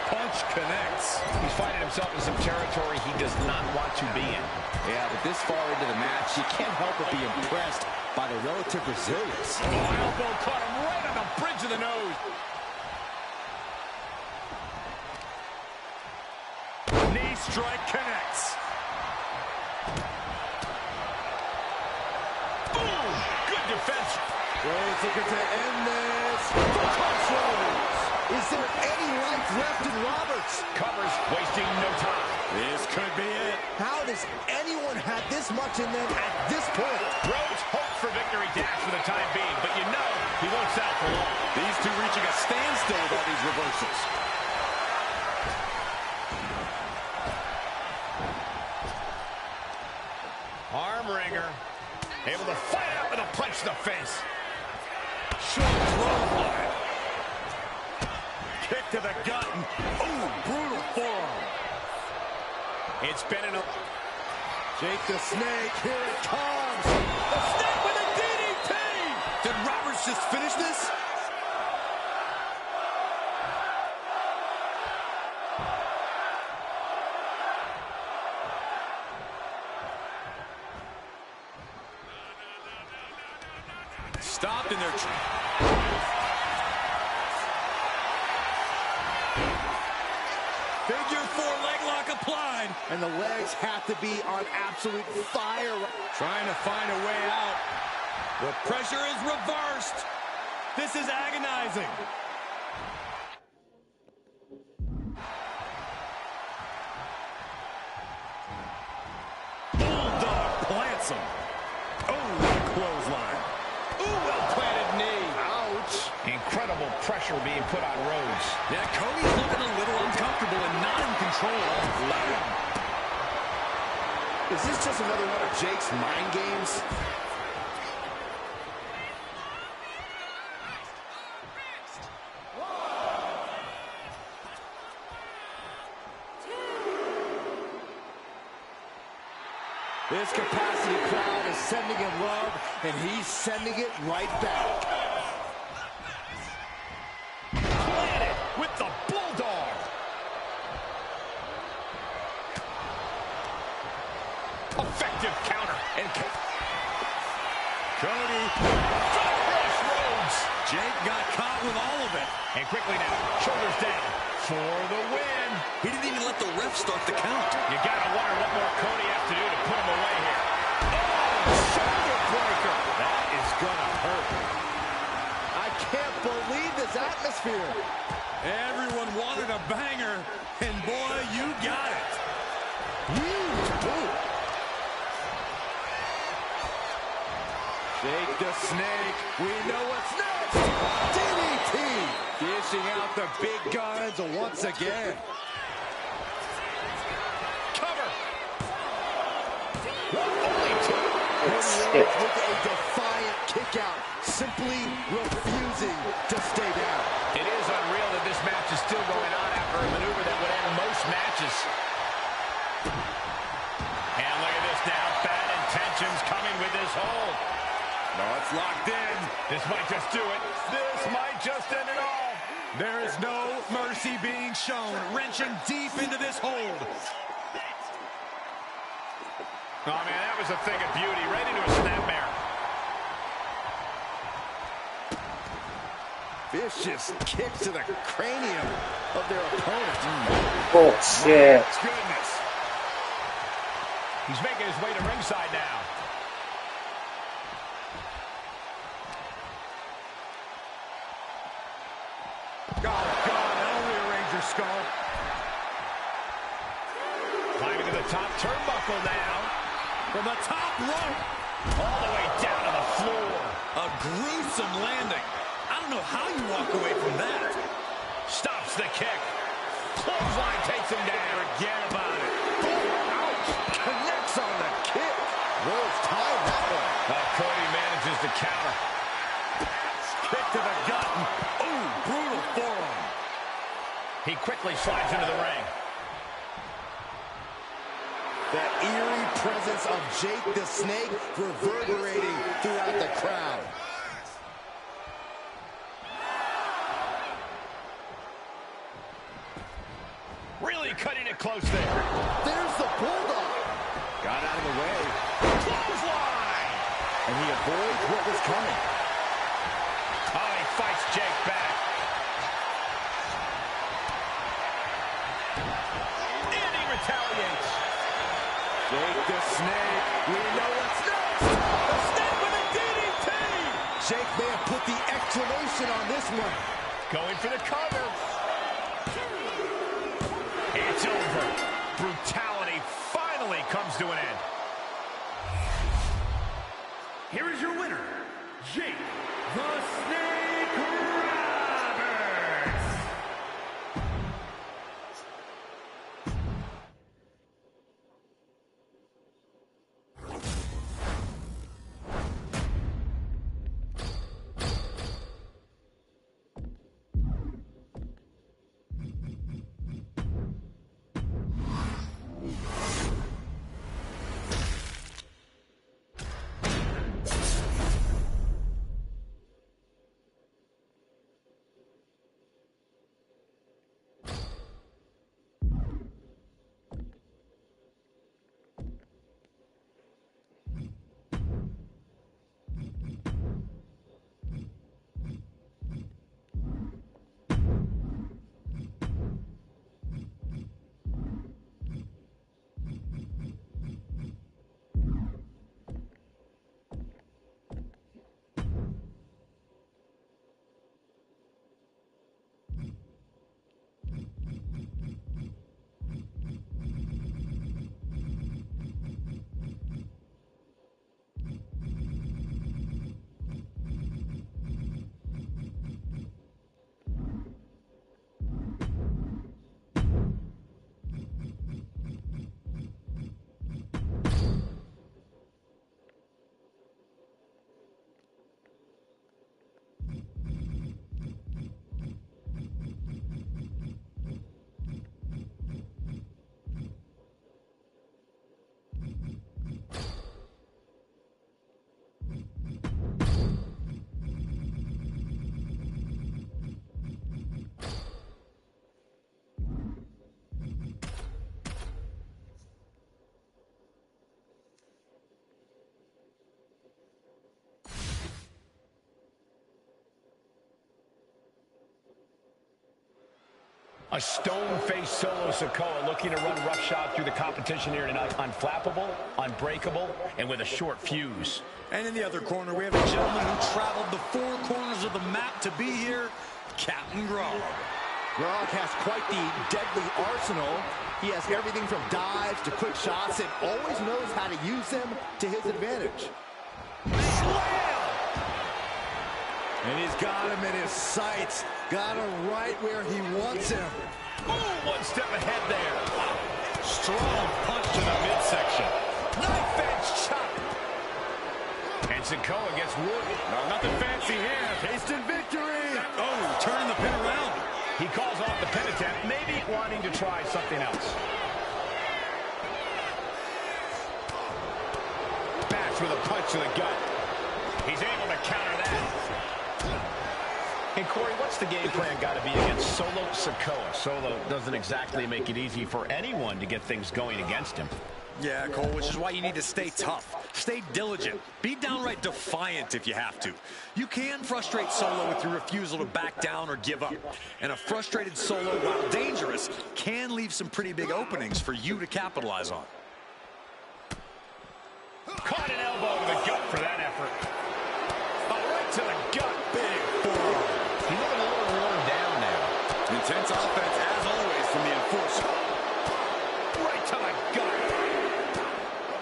Punch connects. He's finding himself in some territory he does not want to be in. Yeah, but this far into the match, you can't help but be impressed by the relative resilience. Oh, elbow caught him right on the bridge of the nose. Knee strike connects. Boom! Good defense. Rhodes looking to end this. Rhodes. Is there any life left in Roberts? Covers, wasting no time. This could be it. How does anyone have this much in them at this point? Rhodes hopes for victory dash for the time being, but you know he won't settle for long. These two reaching a standstill with all these reversals. Arm wringer. Able to fight out with a punch to the face. Short clothesline. Kick to the gut. Ooh, brutal forearm. It's been an... Jake the Snake, here it comes. The Snake with a DDT. Did Roberts just finish this? Stopped in their... Figure four leg lock applied. And the legs have to be on absolute fire. Trying to find a way out. The pressure is reversed. This is agonizing. Bulldog plants him. Oh, what a clothesline. Ooh, well-planted knee. Ouch. Incredible pressure being put on Rhodes. Yeah, Cody's looking a little uncomfortable and not in control. Is this just another one of Jake's mind games? This capacity crowd is sending him love, and he's sending it right back. Planted with the Bulldog. Effective counter. And Cody. Crush Rhodes. Jake got caught with all of it. And quickly now, shoulders down for the win. He didn't even let the ref start the count. You gotta wonder what more Cody has to do to put him away here. Oh, shoulder breaker. That is gonna hurt. I can't believe this atmosphere. Everyone wanted a banger, and boy, you got it. Jake the Snake, we know what's next. DDT, dishing out the big guns once again. Cover. Only two. Shit. With a defiant kick out, simply refusing to stay down. It is unreal that this match is still going on after a maneuver that would end most matches. And look at this now. Bad intentions coming with this hold. No, it's locked in. This might just do it. This might just end it all. There is no mercy being shown. Wrenching deep into this hold. Oh, man, that was a thing of beauty. Right into a snapmare. Vicious kicks to the cranium of their opponent. Bullshit. Goodness. He's making his way to ringside now. Oh, God, that'll rearrange your skull. Climbing to the top turnbuckle now. From the top rope. All the way down to the floor. A gruesome landing. I don't know how you walk away from that. Stops the kick. Clothesline takes him down. Forget about it. Ouch! Connects on the kick. Rose tied that one. Cody manages to counter. Kick to the gut. Ooh, brutal forearm. He quickly slides into the ring. The eerie presence of Jake the Snake reverberating throughout the crowd. Really cutting it close there. There's the Bulldog. Got out of the way. Clothesline! And he avoids what was coming. Oh, he fights Jake back. And he retaliates. Jake the Snake. We know what's next. The Snake with a DDT. Jake may have put the exclamation on this one. Going for the cover. It's over. Brutality finally comes to an end. Here is your winner, Jake the Snake Roberts. A stone-faced Solo Sikoa looking to run roughshod through the competition here tonight. Unflappable, unbreakable, and with a short fuse. And in the other corner, we have a gentleman who traveled the four corners of the map to be here, Captain Grog. Grog has quite the deadly arsenal. He has everything from dives to quick shots and always knows how to use them to his advantage. Slam! And he's got him in his sights. Got him right where he wants him. Ooh, one step ahead there. Strong punch to the midsection. Knife edge chop. And Sikoa gets wounded. No, nothing fancy here. Tasting victory. Oh, turning the pin around. He calls off the pin attempt, maybe wanting to try something else. Bash with a punch to the gut. He's able to counter that. And Corey, what's the game plan got to be against Solo Sikoa? Solo doesn't exactly make it easy for anyone to get things going against him. Yeah, Cole, which is why you need to stay tough, stay diligent, be downright defiant if you have to. You can frustrate Solo with your refusal to back down or give up. And a frustrated Solo, while dangerous, can leave some pretty big openings for you to capitalize on. Caught an elbow to the gut for that effort. Oh, right to the gut. Big forearm. He's looking a little worn down now. Intense offense, as always, from the enforcer. Right to the gut.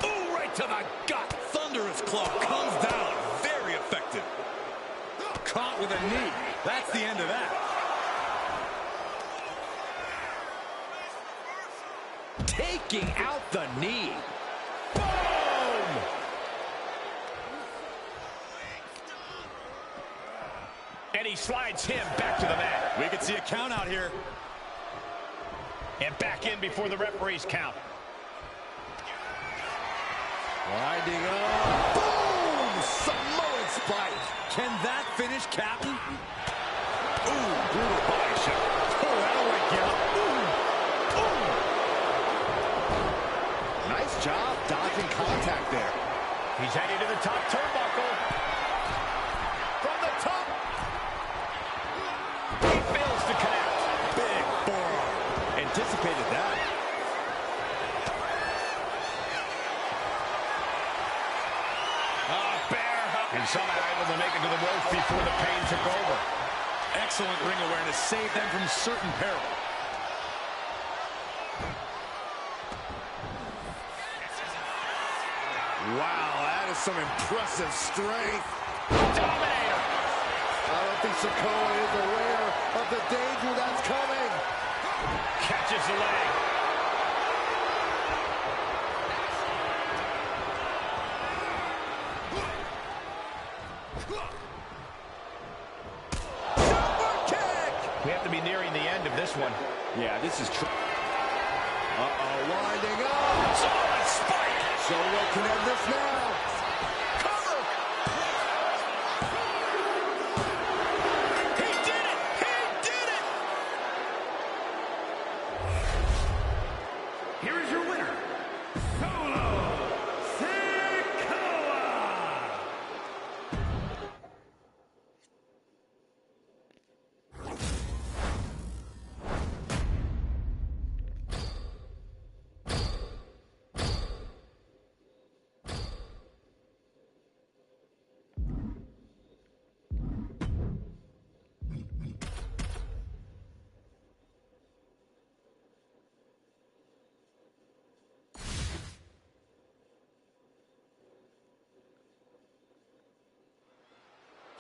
Ooh, right to the gut. Thunderous club comes down. Very effective. Caught with a knee. That's the end of that. Taking out the knee. Boom! And he slides him back to the mat. We could see a count out here. And back in before the referees count. Winding up. Boom! Samoan spike. Can that finish, Captain? Ooh, brutal body shot. Oh, that'll wake you up. Ooh. Ooh. Nice job dodging contact there. He's heading to the top turnbuckle. From the top. He fails to connect. Big forearm. Anticipated that. And somehow able to make it to the ropes before the pain took over. Excellent ring awareness saved them from certain peril. Wow, that is some impressive strength. Dominator. I don't think Sikoa is aware of the danger that's coming. Catches the leg. We have to be nearing the end of this one. Yeah, this is true. Winding up. Solid spike. Solo can end this now. Cover. He did it. He did it. Here is your winner, Solo Sikoa!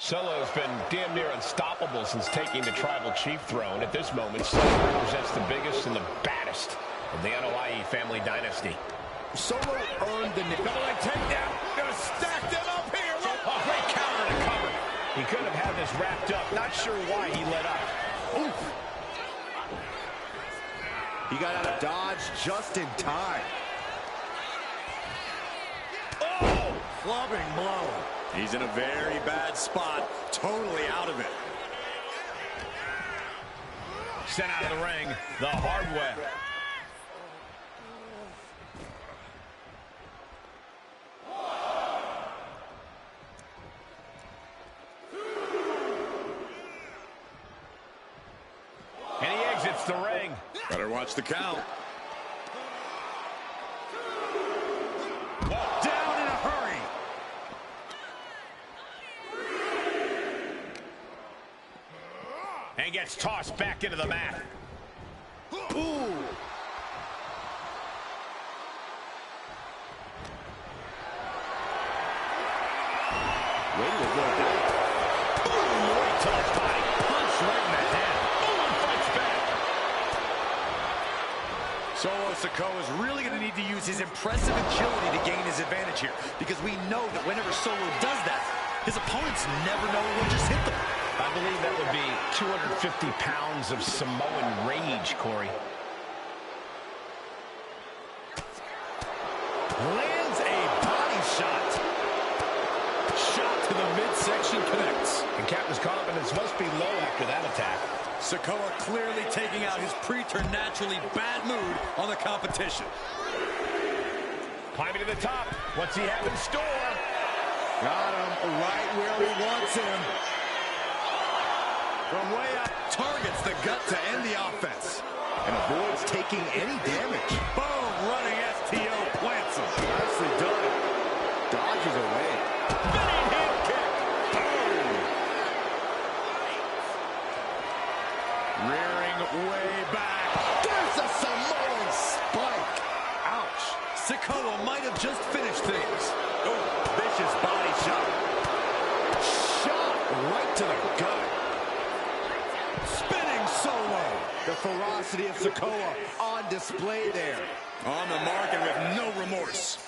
Solo's been damn near unstoppable since taking the Tribal Chief throne. At this moment, Solo represents the biggest and the baddest of the NOIE family dynasty. Solo earned the nickname. Double leg takedown. Gonna stack them up here. A great counter to cover. He could have had this wrapped up. Not sure why he let up. Oof. He got out of dodge just in time. Oh, clubbing blow. He's in a very bad spot, totally out of it. Sent out of the ring the hard way. And he exits the ring. Better watch the count. Down in a hurry. And gets tossed back into the mat. Ooh. Way to go down. Boom, right to the body. Punch right in the head. Boom, fights back. Solo Sikoa is really going to need to use his impressive agility to gain his advantage here, because we know that whenever Solo does that, his opponents never know what just hit them. I believe that would be 250 pounds of Samoan rage, Corey. Lands a body shot. Shot to the midsection connects. And Captain's confidence must be low after that attack. Sikoa clearly taking out his preternaturally bad mood on the competition. Climbing to the top. What's he have in store? Got him right where he wants him. From way up, targets the gut to end the offense. And avoids taking any damage. Boom, running STO plants him. Nicely done. Dodges away. Spinning heel kick. Boom. Rearing way back. There's a Samoan spike. Ouch. Sikoa might have just finished things. Oh, vicious body shot. Shot right to the gut. Spinning Solo. The ferocity of Sikoa on display there. On the mark and with no remorse.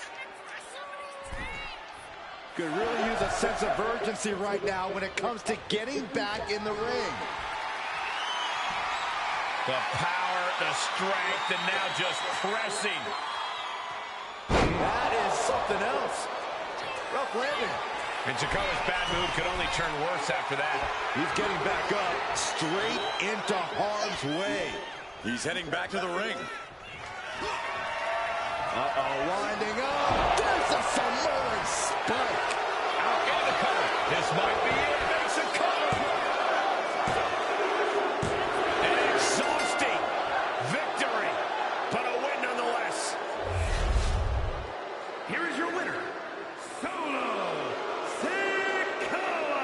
Could really use a sense of urgency right now when it comes to getting back in the ring. The power, the strength, and now just pressing. That is something else. Rough landing. And Sikoa's bad mood could only turn worse after that. He's getting back up, straight into harm's way. He's heading back to the ring. Uh-oh, winding up. There's a Samoan spike. Out in the cover. This might be it. Makes a cover. An exhausting victory, but a win nonetheless. Here is your winner, Solo Sikoa!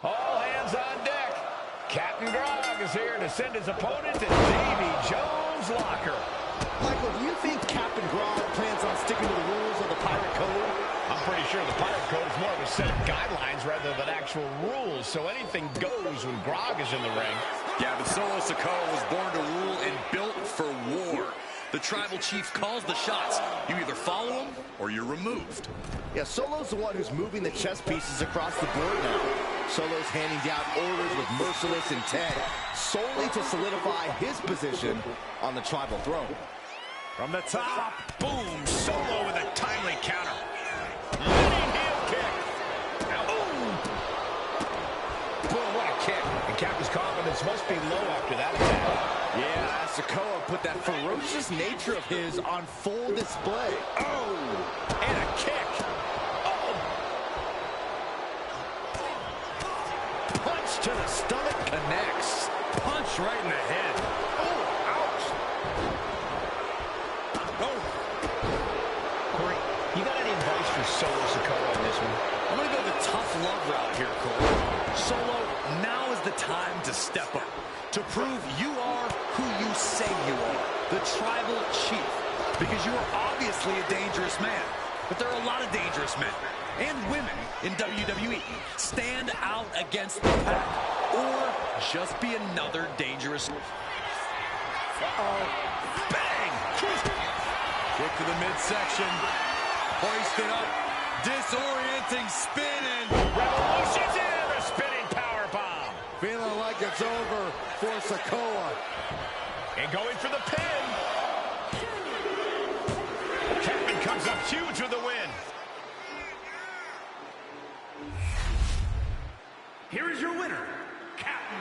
All hands on deck. Captain Grog is here to send his opponent to Davy Jones' locker. Michael, do you think Captain Grog plans on sticking to the rules of the Pirate Code? I'm pretty sure the Pirate Code is more of a set of guidelines rather than actual rules, so anything goes when Grog is in the ring. Yeah, but Solo Sikoa was born to rule and built for war. The tribal chief calls the shots. You either follow him or you're removed. Yeah, Solo's the one who's moving the chess pieces across the board now. Solo's handing down orders with merciless intent, solely to solidify his position on the tribal throne. From the top, boom, Solo with a timely counter. Running heel kick. Boom. Boom, what a kick. And Captain's confidence must be low after that attack. Yeah, Sikoa put that ferocious nature of his on full display. Oh, and a kick. Oh. Punch to the stomach connects. Punch right in the head. Oh, ouch. Oh, Corey, you got any advice for Solo Sikoa on this one? I'm going to go the tough love route here, Cole. Solo, now is the time to step up. To prove you are who you say you are, the tribal chief. Because you are obviously a dangerous man. But there are a lot of dangerous men and women in WWE. Stand out against the pack. Or just be another dangerous... Uh-oh. Bang! Kick to the midsection. Hoisted up. Disorienting spin and... Revolution's in the spinning powerbomb. Feeling like it's over for Sikoa. And going for the pin. Captain comes huge with the win. Here is your winner, Captain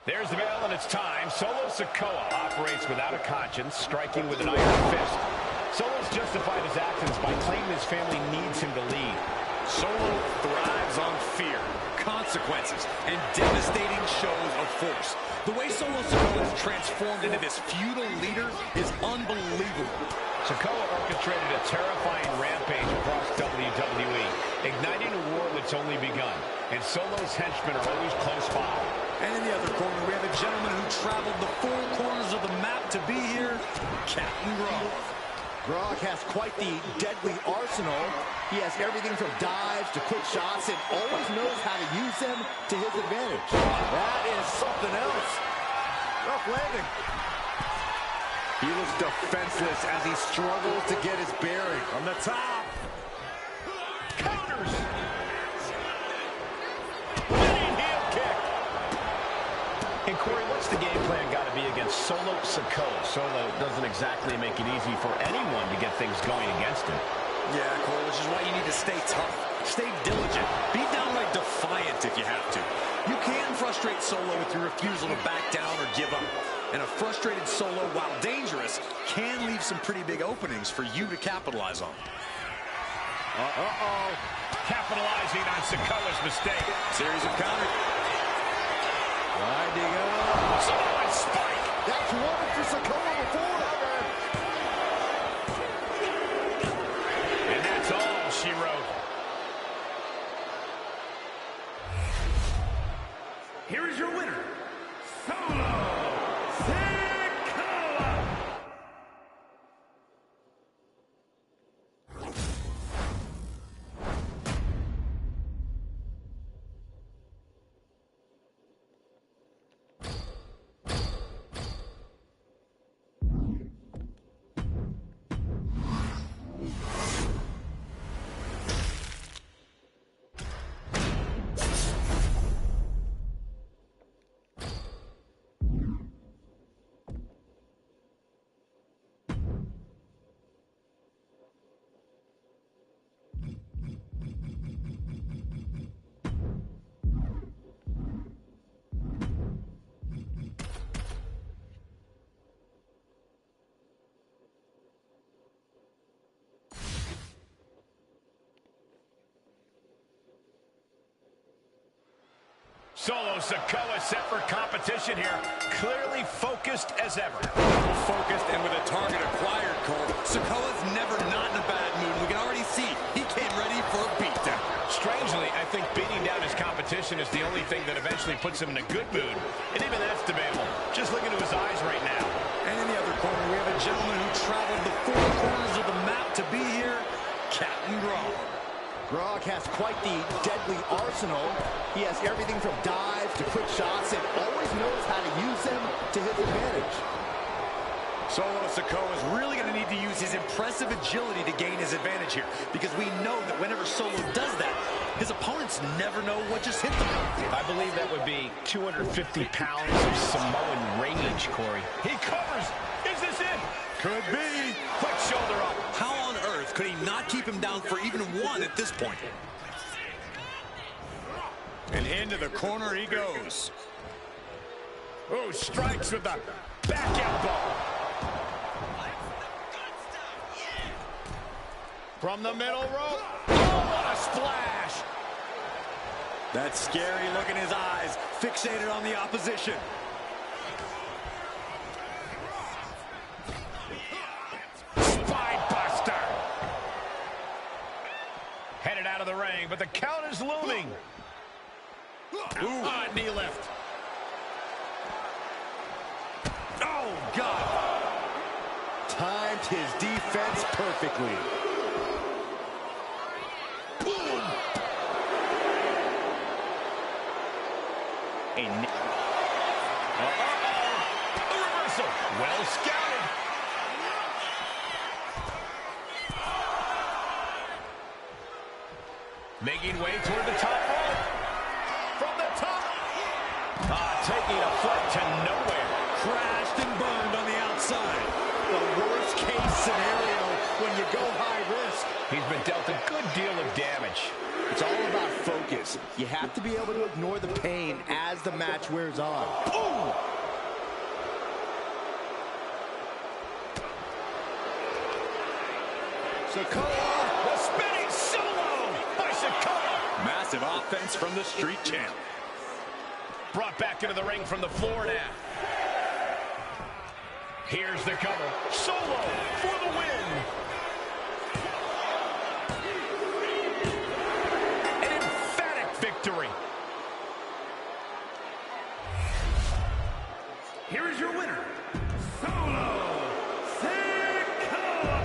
There's the bell, and it's time. Solo Sikoa operates without a conscience, striking with an iron fist. Solo's justified his actions by claiming his family needs him to lead. Solo thrives on fear, consequences, and devastating shows of force. The way Solo Sikoa is transformed into this feudal leader is unbelievable. Sikoa orchestrated a terrifying rampage across WWE, igniting a war that's only begun. And Solo's henchmen are always close by. And in the other corner, we have a gentleman who traveled the four corners of the map to be here, Captain Glen. Gronk has quite the deadly arsenal. He has everything from dives to quick shots and always knows how to use them to his advantage. That is something else. Rough landing. He looks defenseless as he struggles to get his bearing. From the top. Counters. Winning heel kick. And Corey, what's the game plan got to be against Solo Sikoa? Solo doesn't exactly make it easy for anyone to get things going against him. Yeah, Cole, which is why you need to stay tough, stay diligent, be downright defiant if you have to. You can frustrate Solo with your refusal to back down or give up. And a frustrated Solo, while dangerous, can leave some pretty big openings for you to capitalize on. Capitalizing on Sikoa's mistake. Series of counters. Winding up. Samoan spike. That's worked for Sikoa before. And that's all she wrote. Here is your winner, Solo Sikoa. Solo Sikoa set for competition here. Clearly focused as ever. Focused and with a target acquired, Cole. Sikoa's never not in a bad mood. We can already see he came ready for a beatdown. Strangely, I think beating down his competition is the only thing that eventually puts him in a good mood. And even that's debatable. Just look into his eyes right now. And in the other corner, we have a gentleman who traveled the four corners of the map to be here, Captain Glen. Gronk has quite the deadly arsenal. He has everything from dives to quick shots and always knows how to use them to his advantage. Solo Sikoa is really going to need to use his impressive agility to gain his advantage here, because we know that whenever Solo does that, his opponents never know what just hit them. I believe that would be 250 pounds of Samoan rage, Corey. He covers. Is this it? Could be. Quick shoulder up. How on earth could he not keep him down for even one at this point? And into the corner he goes. Oh, strikes with the back elbow. From the middle rope. Oh, what a splash. That scary look in his eyes, fixated on the opposition. Spine buster. Headed out of the ring, but the count is looming. Ooh, knee lift. Oh, God. Timed his defense perfectly. The reversal. Well scouted. Making way toward the top rope. From the top. Taking a flight to nowhere. Crashed and burned on the outside. The worst case scenario when you go high risk. He's been dealt a good deal of damage. It's all about focus. You have to be able to ignore the pain as the match wears on. Boom! Sikoa, the spinning solo by Sikoa. Massive offense from the Street Champ. Brought back into the ring from the floor now. Here's the cover. Solo for the win. An emphatic victory. Here is your winner, Solo Sikoa.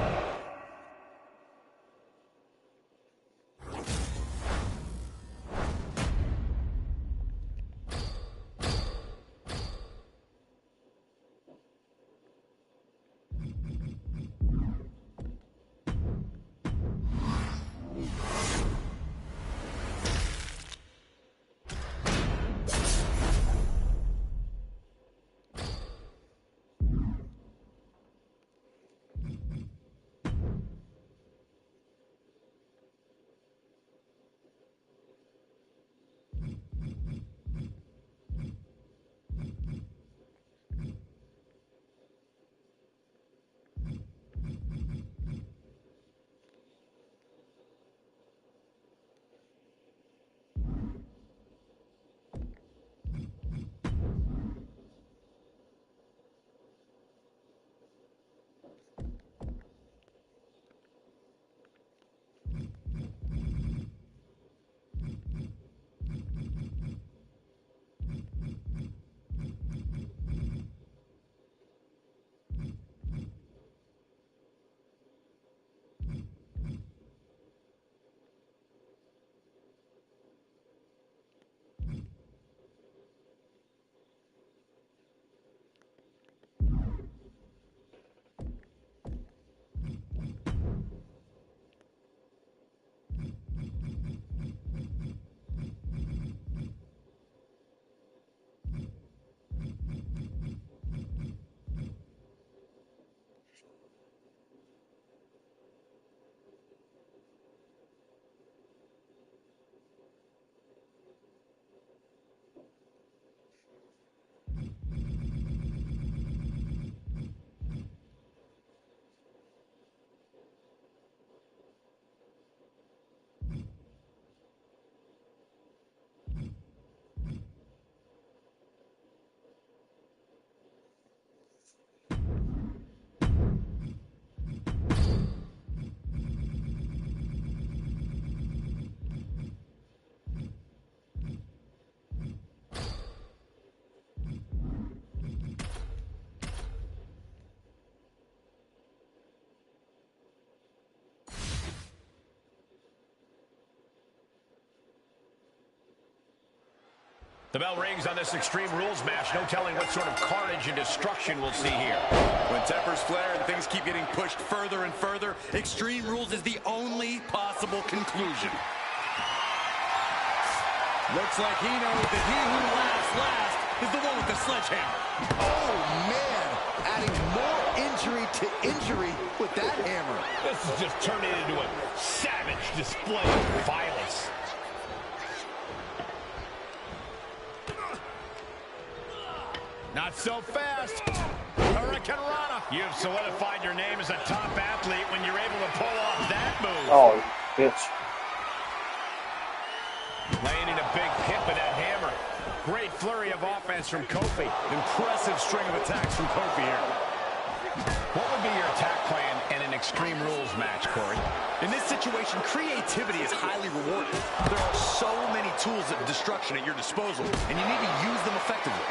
The bell rings on this Extreme Rules match. No telling what sort of carnage and destruction we'll see here. When tempers flare and things keep getting pushed further and further, Extreme Rules is the only possible conclusion. Looks like he knows that he who laughs last is the one with the sledgehammer. Oh, man. Adding more injury to injury with that hammer. This is just turning into a savage display of violence. Not so fast. Hurricane Rana. You've solidified your name as a top athlete when you're able to pull off that move. Oh, bitch. Laying in a big hit with that hammer. Great flurry of offense from Kofi. Impressive string of attacks from Kofi here. What would be your attack plan in an Extreme Rules match, Corey? In this situation, creativity is highly rewarded. There are so many tools of destruction at your disposal, and you need to use them effectively.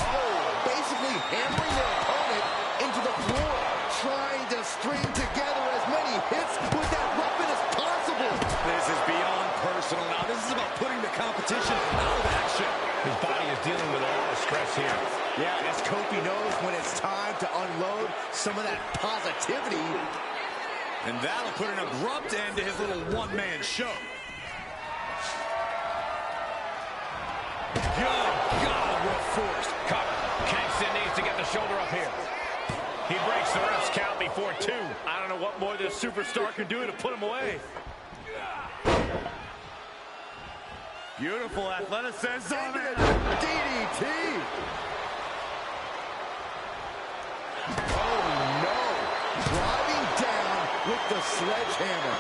Oh, basically hammering their opponent into the floor, trying to string together as many hits with that weapon as possible. This is beyond personal now. This is about putting the competition out of action. His body is dealing with a lot of stress here. Yeah, as Kofi knows when it's time to unload some of that positivity. And that'll put an abrupt end to his little one-man show. God, what force. Cover. Kingston needs to get the shoulder up here. He breaks the ref's count before 2. I don't know what more this superstar can do to put him away. Beautiful athleticism. DDT. Oh, no. Driving down with the sledgehammer.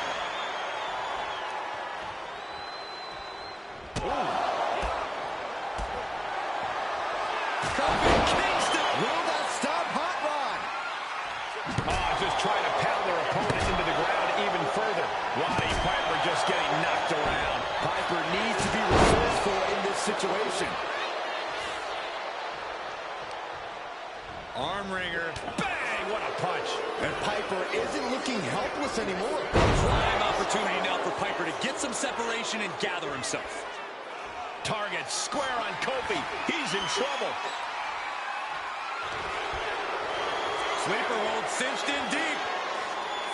Kofi Kingston. Will that stop Hot Rod? Just trying to pound their opponent into the ground even further. Roddy Piper just getting knocked around. Piper needs to be resourceful in this situation. Arm wringer. Bang! What a punch. And Piper isn't looking helpless anymore. Prime opportunity now for Piper to get some separation and gather himself. Target square on Kofi. He's in trouble. Sleeper hold cinched in deep.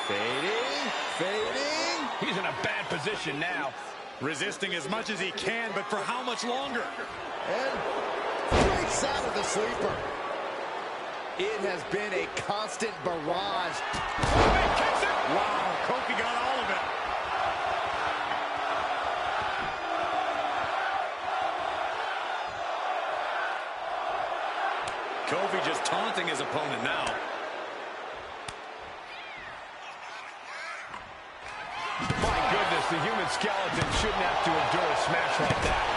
Fading, fading. He's in a bad position now. Resisting as much as he can, but for how much longer? And breaks out of the sleeper. It has been a constant barrage. Wow, Kofi got all of it. Kofi just taunting his opponent now. My goodness, the human skeleton shouldn't have to endure a smash like that.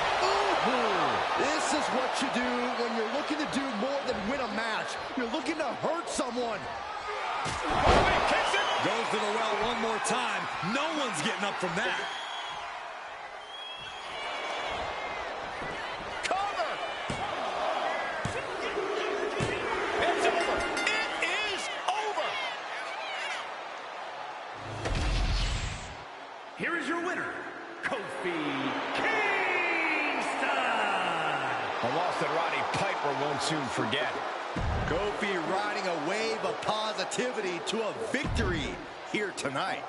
This is what you do when you're looking to do more than win a match. You're looking to hurt someone. Goes to the well one more time. No one's getting up from that. Cover! It's over! It is over! Here is your winner, Kofi Kingston. A loss that Roddy Piper won't soon forget. Kofi riding a wave of positivity to a victory here tonight.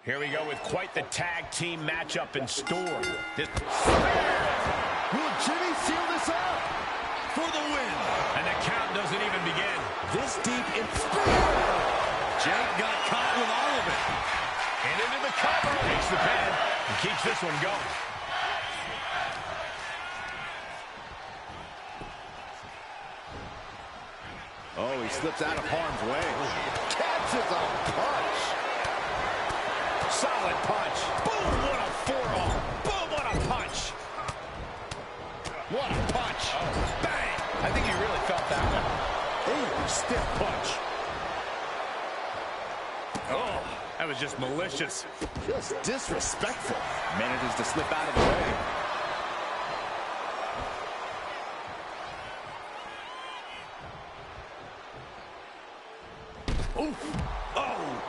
Here we go with quite the tag team matchup in store. Will Jimmy seal this up? For the win. And the count doesn't even begin. This deep in spear. Jake got caught with all of it. And into the cover. Takes the pin and keeps this one going. Oh, he slips out of harm's way. Catches a punch. Solid punch. Boom, what a forearm. Boom, what a punch. What a punch. Oh. Bang. I think he really felt that one. Ooh, stiff punch. Oh, that was just malicious. Just disrespectful. Manages to slip out of the way. Oof. Oh.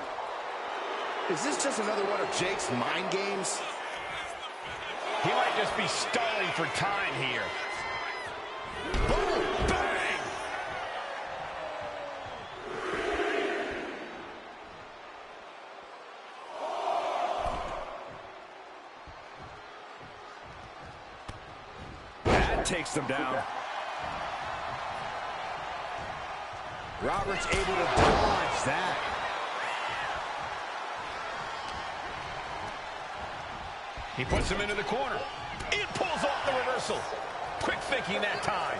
Is this just another one of Jake's mind games? He might just be stalling for time here. Boom, bang. That takes them down. Roberts able to dodge that. He puts him into the corner. It pulls off the reversal. Quick thinking that time.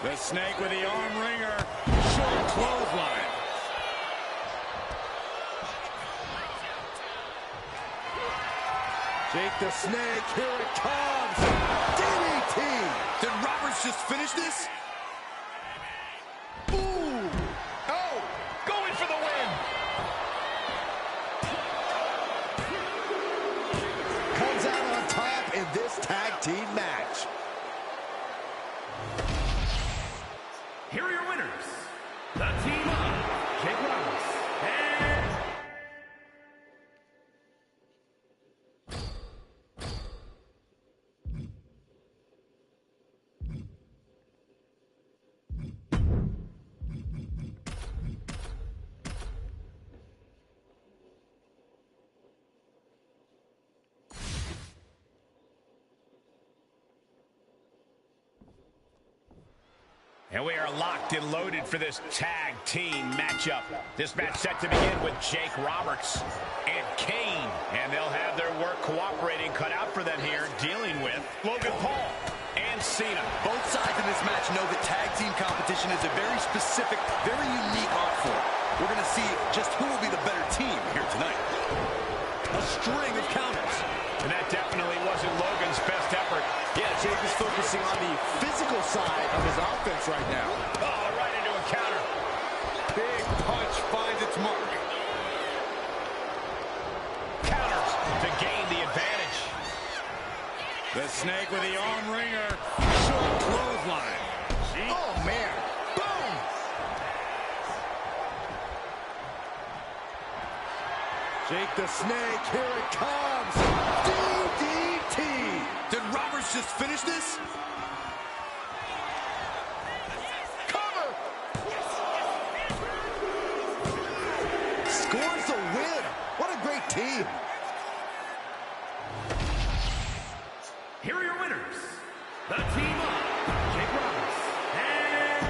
The Snake with the arm wringer. Short clothesline. Jake the Snake, here it comes. DDT. Did Roberts just finish this? Ooh. Oh, going for the win. Comes out on top in this tag team match. Here are your winners. The team of Jake Roberts and And we are locked and loaded for this tag team matchup. This match set to begin with Jake Roberts and Kane. And they'll have their work cooperating cut out for them here, dealing with Logan Paul and Cena. Both sides in this match know that tag team competition is a very specific, very unique art form. We're going to see just who will be the better team here tonight. A string of counters. And that definitely wasn't Logan's best effort. Yeah, Jake is focusing on the physical side of his offense right now. Oh, right into a counter. Big punch finds its mark. Counters to gain the advantage. The Snake with the arm wringer. Short clothesline. Oh, man. Boom! Jake the Snake, here it comes. DDT. Did Roberts just finish this? Cover. Scores the win. What a great team. here are your winners. The team of Jake Roberts and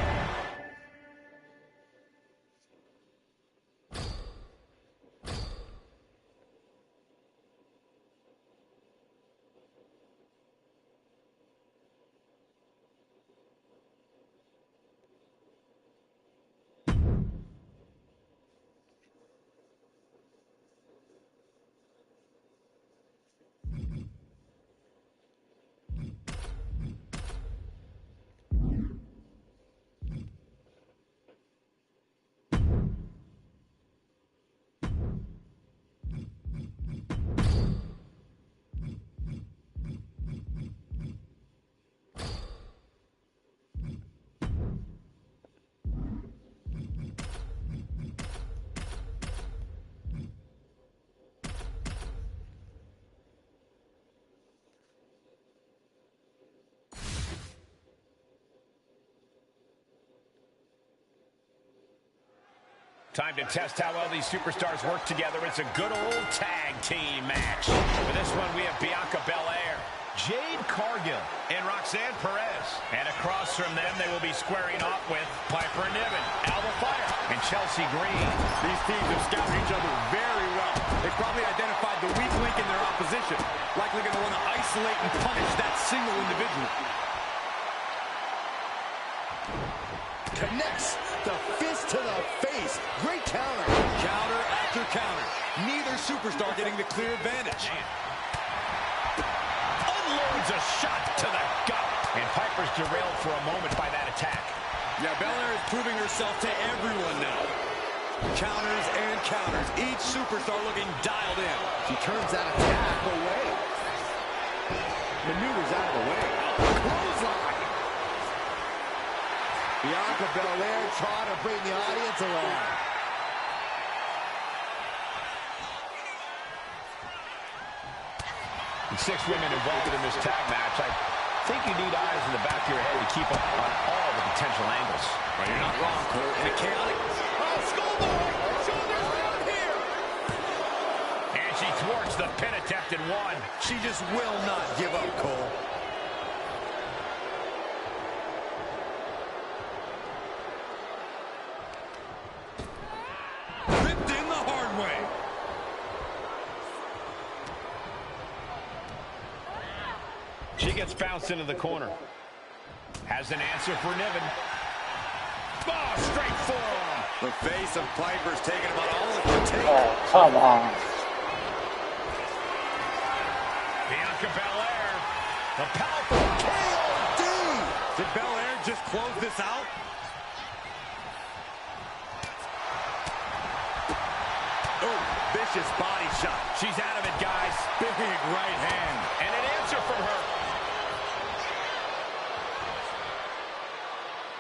Time to test how well these superstars work together. It's a good old tag team match. For this one, we have Bianca Belair, Jade Cargill, and Roxanne Perez. And across from them, they will be squaring off with Piper Niven, Alba Fire, and Chelsea Green. These teams have scouted each other very well. They probably identified the weak link in their opposition. Likely going to want to isolate and punish that single individual. Connects. with the fist to the face. Great counter. Counter after counter. Neither superstar getting the clear advantage. Unloads a shot to the gut. And Piper's derailed for a moment by that attack. Yeah, Belair is proving herself to everyone now. Counters and counters. Each superstar looking dialed in. She turns that attack away. Maneuvers out of the way. Clothesline. Bianca Belair trying to bring the audience along. And 6 women involved in this tag match. I think you need eyes in the back of your head to keep up on all the potential angles. Well, you're not wrong, Cole. In a chaotic... Oh, schoolboy! Shoulders down here! And she thwarts the pin attempt in 1. She just will not give up, Cole. Ripped in the hard way. She gets bounced into the corner. Has an answer for Niven. Oh, straight forearm. The face of Piper's taking about all it can take. Oh, come on. Bianca Belair. The powerful KOD! Did Belair just close this out? Oh, vicious body shot. She's out of it, guys. Big right hand. And an answer from her.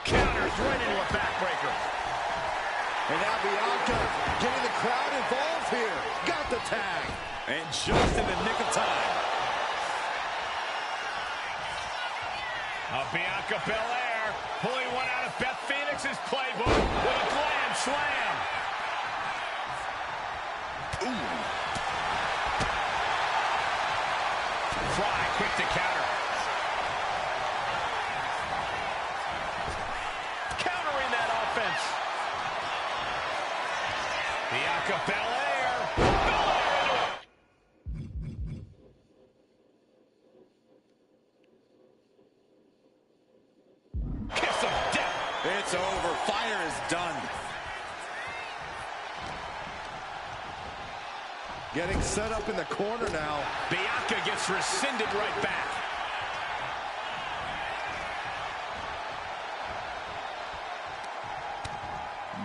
Counters right into a backbreaker. And now Bianca getting the crowd involved here. Got the tag. And just in the nick of time. Bianca Belair pulling one out of Beth Phoenix's playbook with a Glen slam. Ooh. Fly, quick to counter. Countering that offense. Bianca Belair. Belair into it. Kiss of death. It's over. Fire is done. Getting set up in the corner now. Bianca gets rescinded right back.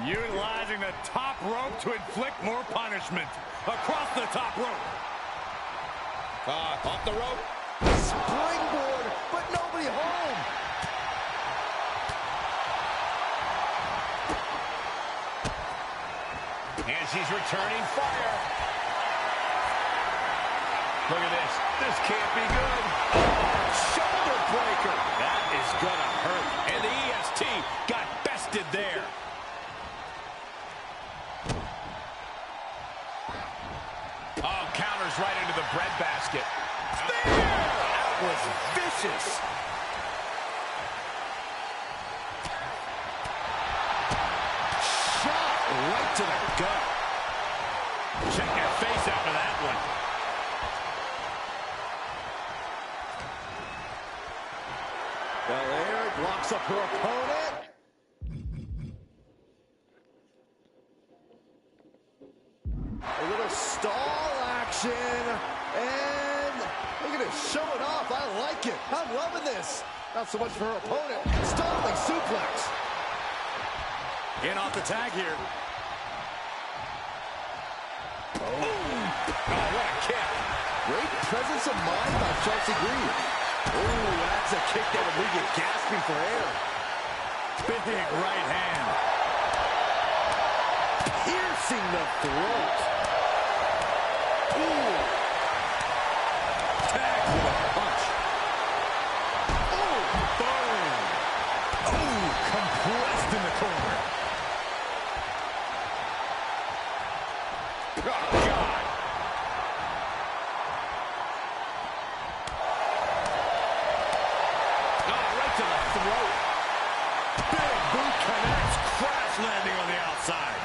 Utilizing the top rope to inflict more punishment. Across the top rope. Off the rope. Springboard, but nobody home. And she's returning fire. Look at this. This can't be good. Shoulder breaker. That is gonna hurt. And the EST got bested there. Oh, counters right into the breadbasket. Spear! That was vicious. Shot right to the gut. Check your face after that one. Belair blocks up her opponent. A little stall action. And look at it, showing off. I like it. I'm loving this. Not so much for her opponent. Stalling suplex. In off the tag here. Oh, what a kick. Great presence of mind by Chelsea Green. Ooh, that's a kick that would leave you gasping for air. Big right hand. Piercing the throat. Ooh. Tag with a punch. Ooh. Boom. Oh, compressed in the corner. Oh, God. Oh, right to the throat. Big boot connects. Crash landing on the outside.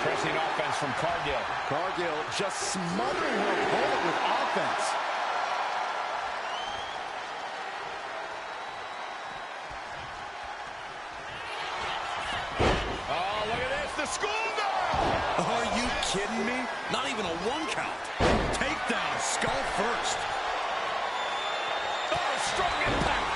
Pressing offense from Cargill. Cargill just smothering her opponent with offense. Strong impact.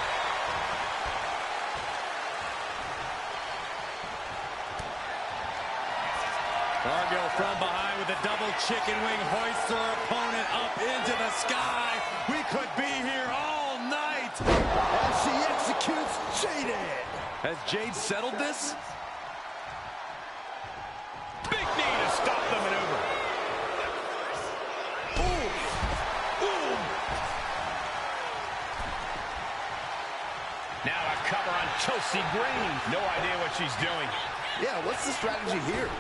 Cargill from behind with a double chicken wing, hoists her opponent up into the sky. We could be here all night. As she executes Jaded. Has Jade settled this? Big knee to stop the maneuver. Now a cover on Chelsea Green. No idea what she's doing. Yeah, what's the strategy here?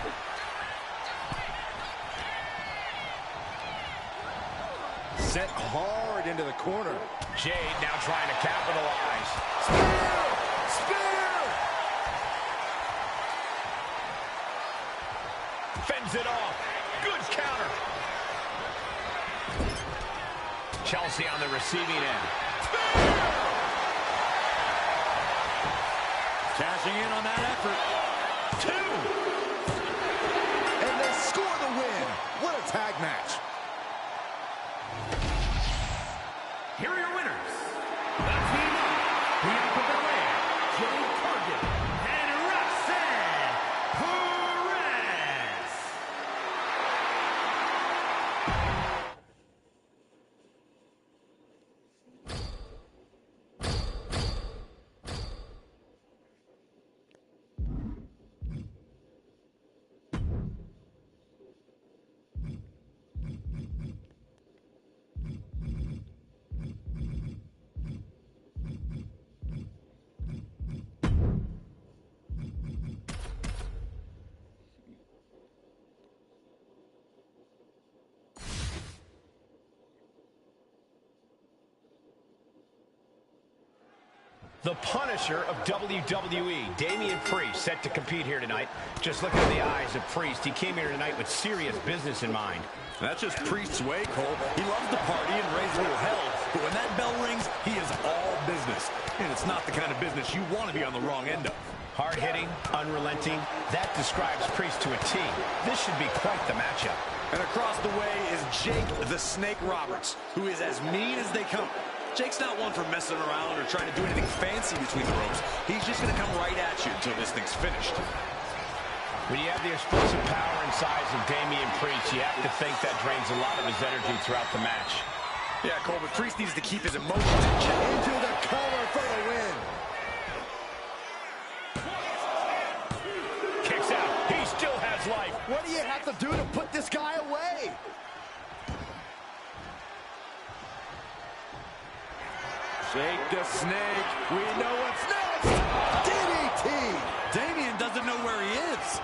Sent hard into the corner. Jade now trying to capitalize. Spear! Spear! Fends it off. Good counter. Chelsea on the receiving end. Cashing in on that effort. 2. And they score the win. What a tag match. Here are your winners. The team up, Bianca Belair, Jade Cargill, and Roxanne Perez. The Punisher of WWE, Damian Priest, set to compete here tonight. Just looking in the eyes of Priest, he came here tonight with serious business in mind. That's just Priest's way, Cole. He loves to party and raise a little hell, but when that bell rings, he is all business. And it's not the kind of business you want to be on the wrong end of. Hard-hitting, unrelenting, that describes Priest to a T. This should be quite the matchup. And across the way is Jake the Snake Roberts, who is as mean as they come. Jake's not one for messing around or trying to do anything fancy between the ropes. He's just going to come right at you until this thing's finished. When you have the explosive power and size of Damian Priest, you have to think that drains a lot of his energy throughout the match. Yeah, Cole, but Priest needs to keep his emotions in check. Into the cover for the win. Kicks out. He still has life. What do you have to do to put this guy away? Shake the snake. We know what's next. DDT. Damian doesn't know where he is.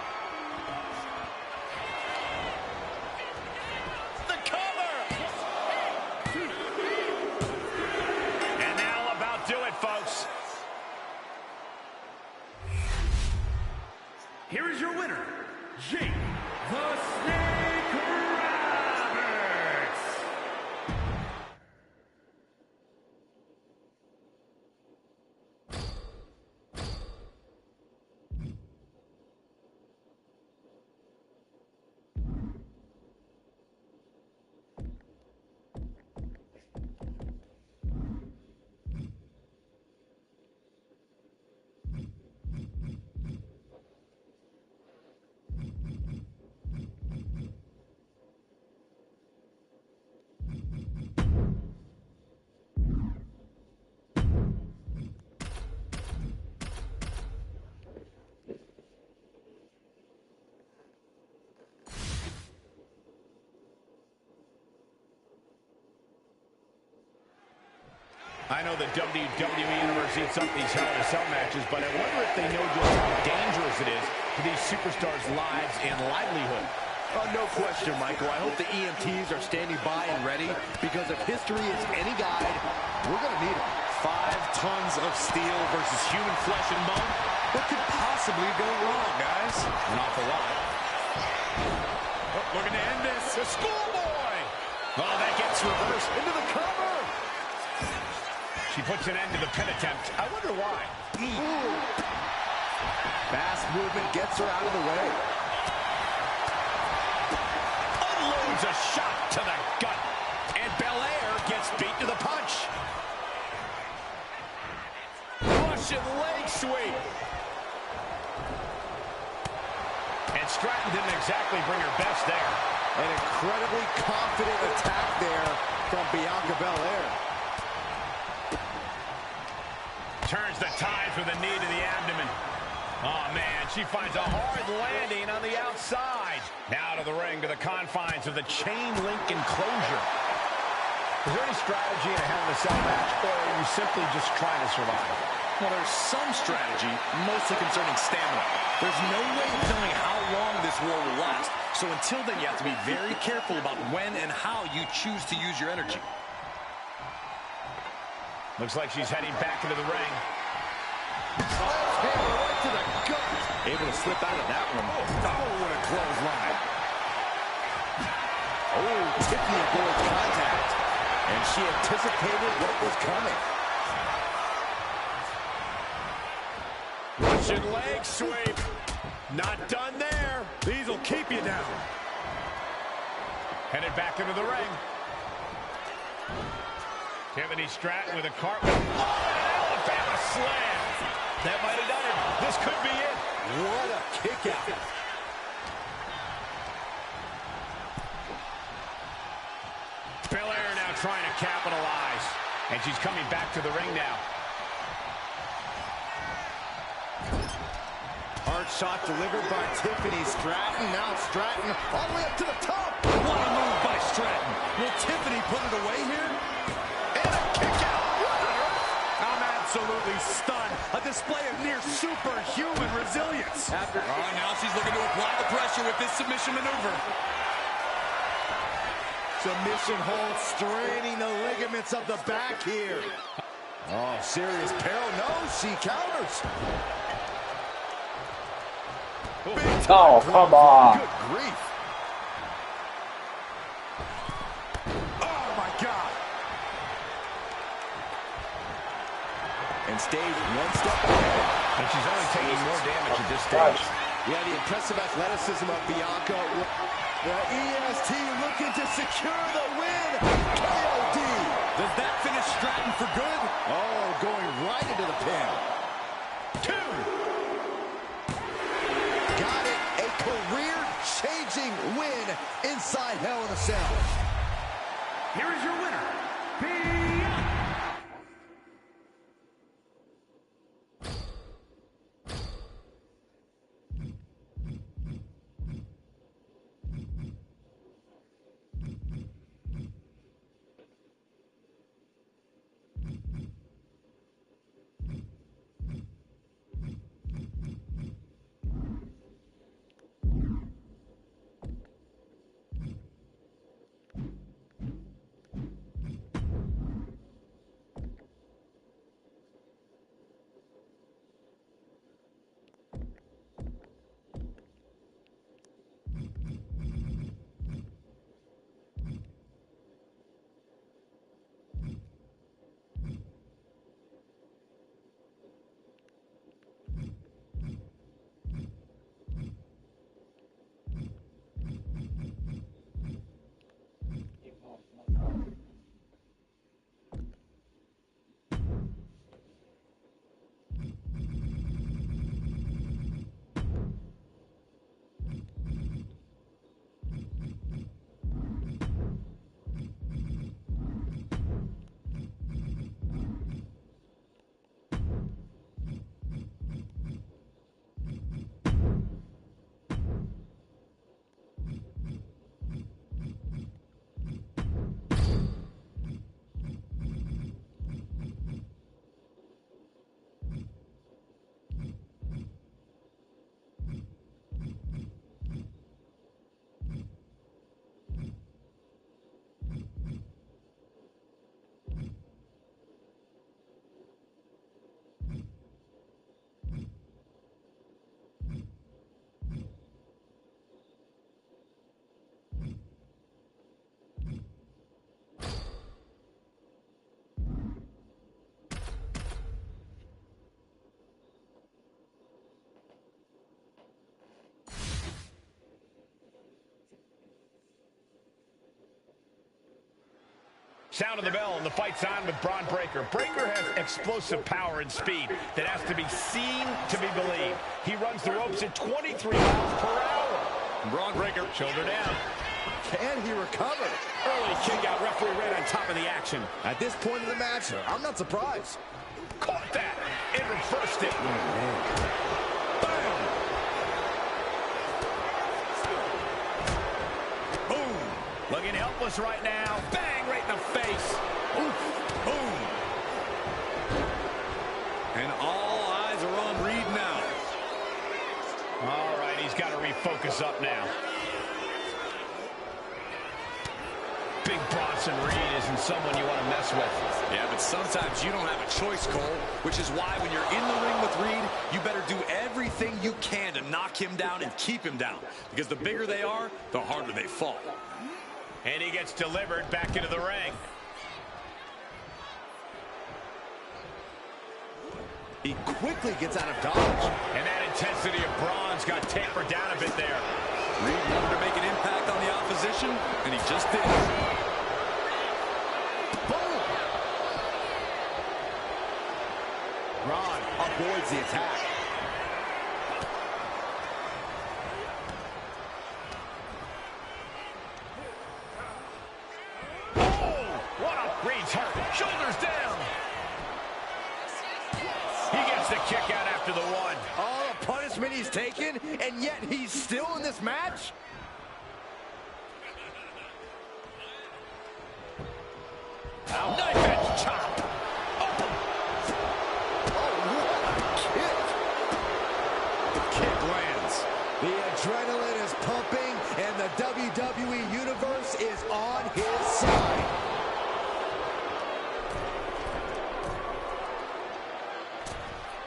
The cover. And that'll about do it, folks. Here is your winner, Jake the Snake Roberts. I know the WWE Universe eats up these Hell in a Cell matches, but I wonder if they know just how dangerous it is for these superstars' lives and livelihood. No question, Michael. I hope the EMTs are standing by and ready, because if history is any guide, we're going to need them. 5 tons of steel versus human flesh and bone. What could possibly go wrong, guys? An awful lot. Oh, looking to end this. The schoolboy! Oh, that gets reversed. Into the cover. She puts an end to the pin attempt. I wonder why. Ooh. Fast movement gets her out of the way. Unloads a shot to the gut. And Belair gets beat to the punch. Russian leg sweep. And Stratton didn't exactly bring her best there. An incredibly confident attack there from Bianca Belair. Turns the tide with a knee to the abdomen. Oh, man, she finds a hard landing on the outside. Now to the ring, to the confines of the chain link enclosure. Is there any strategy in a Hell in a Cell match, or are you simply just trying to survive? Well, there's some strategy, mostly concerning stamina. There's no way of telling how long this war will last. So until then, you have to be very careful about when and how you choose to use your energy. Looks like she's heading back into the ring. Right to the gut. Able to slip out of that one. Oh, what a clothesline. Oh, Tiffany avoids contact. And she anticipated what was coming. Russian leg sweep. Not done there. These will keep you down. Headed back into the ring. Tiffany Stratton with a cartwheel. Oh, an Alabama slam. That might have done it. This could be it. What a kick out. Belair now trying to capitalize. And she's coming back to the ring now. Hard shot delivered by Tiffany Stratton. Now Stratton all the way up to the top. What a move by Stratton. Will Tiffany put it away here? And a kick out. I'm absolutely stunned. A display of near superhuman resilience. Now she's looking to apply the pressure with this submission maneuver. Submission hold, straining the ligaments of the back here. Oh, serious peril. No, she counters. Oh, come on. Good grief. Oh, my God. And stays one step ahead. And she's only taking more damage at this stage. Yeah, the impressive athleticism of Bianca. The EST looking to secure the win. KOD. Does that finish Stratton for good? Oh, going right into the pin. Two. Got it. A career-changing win inside Hell in a Cell. Here is your winner, Bianca. Sound of the bell, and the fight's on with Braun Breaker. Breaker has explosive power and speed that has to be seen to be believed. He runs the ropes at 23 miles per hour. Braun Breaker, shoulder down. Can he recover? Early kick out, referee right on top of the action. At this point in the match, I'm not surprised. Caught that and reversed it. Bam! Boom! Looking helpless right now. Bang! Right in the face. Oof! Boom! And all eyes are on Reed now. All right, he's got to refocus up now. Big Bronson Reed isn't someone you want to mess with. Yeah, but sometimes you don't have a choice, Cole, which is why when you're in the ring with Reed, you better do everything you can to knock him down and keep him down. Because the bigger they are, the harder they fall. And he gets delivered back into the ring. He quickly gets out of dodge. And that intensity of Braun's got tapered down a bit there. Reed wanted to make an impact on the opposition, and he just did. Boom! Braun avoids the attack. Oh! What a... Reed's hurt. Shoulders down. He gets the kick out after the one. All the punishment he's taken, and yet he's still in this match? Knife edge chop. Oh, what a kick. The kick lands. The adrenaline is pumping, and the WWE Universe is on his side.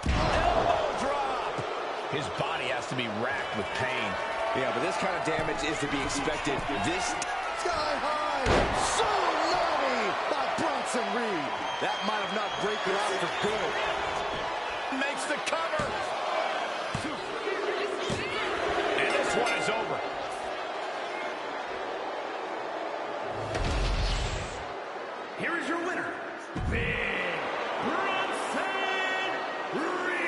Elbow drop. His body has to be racked with pain. Yeah, but this kind of damage is to be expected. This sky high tsunami by Bronson Reed. That might have knocked Breaker out for good. Makes the cover. And this one is over. Here is your winner, Big Bronson Reed.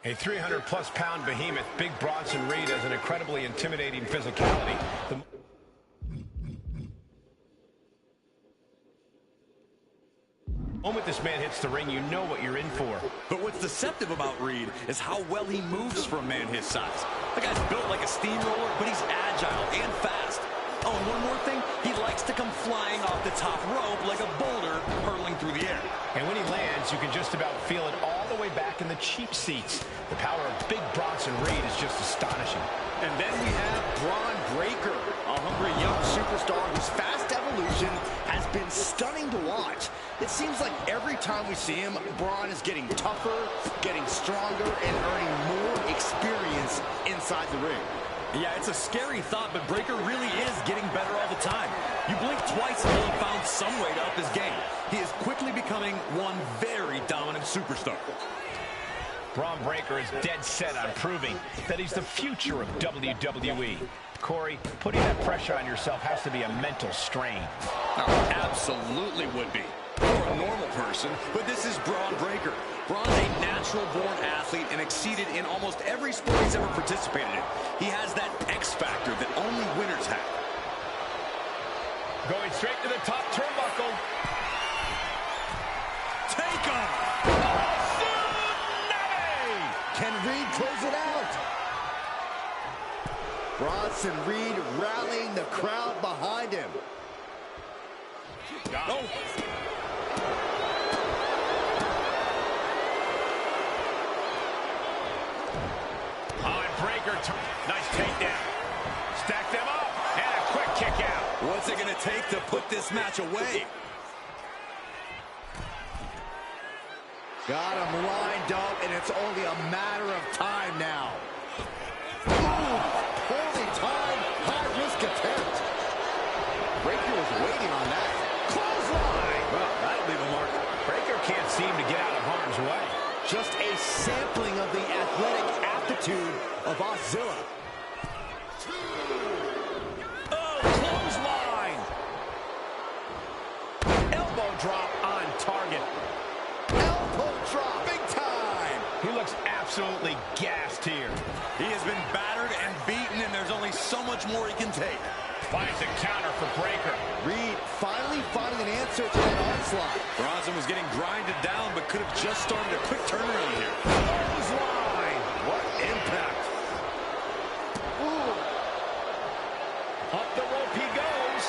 A 300-plus pound behemoth, Big Bronson Reed has an incredibly intimidating physicality. The moment this man hits the ring, you know what you're in for. But what's deceptive about Reed is how well he moves for a man his size. The guy's built like a steamroller, but he's agile and fast. Oh, and one more thing, he likes to come flying off the top rope like a boulder hurtling through the air. And when he lands, you can just about feel it all the way back in the cheap seats. The power of Big Bronson Reed is just astonishing. And then we have Braun Breaker, a hungry young superstar whose fast evolution has been stunning to watch. It seems like every time we see him, Braun is getting tougher, getting stronger, and earning more experience inside the ring. Yeah, it's a scary thought, but Breaker really is getting better all the time. You blink twice and he'll have found some way to up his game. He is quickly becoming one very dominant superstar. Braun Breaker is dead set on proving that he's the future of WWE. Corey, putting that pressure on yourself has to be a mental strain. Oh, absolutely would be. For a normal person, but this is Braun Breaker. Braun's a natural-born athlete and exceeded in almost every sport he's ever participated in. He has that X factor that only winners have. Going straight to the top turnbuckle. Take him! Can Reed close it out? Bronson Reed rallying the crowd behind him. Oh. Breaker, nice takedown. Stack them up, and a quick kick out. What's it going to take to put this match away? Got him lined up, and it's only a matter of time now. poorly timed, high-risk attempt. Breaker was waiting on that. Clothesline! Well, that'll leave a mark. Breaker can't seem to get out of harm's way. Just a sampling of the athletic aptitude of Ozilla. Oh, clothesline! Elbow drop on target. Elbow drop, big time! He looks absolutely gassed here. He has been battered and beaten, and there's only so much more he can take. Finds a counter for Breaker. Reed finally finding an answer to that onslaught. Bronson was getting grinded down, but could have just started a quick turnaround here. Clothesline! What impact! Ooh. Up the rope he goes.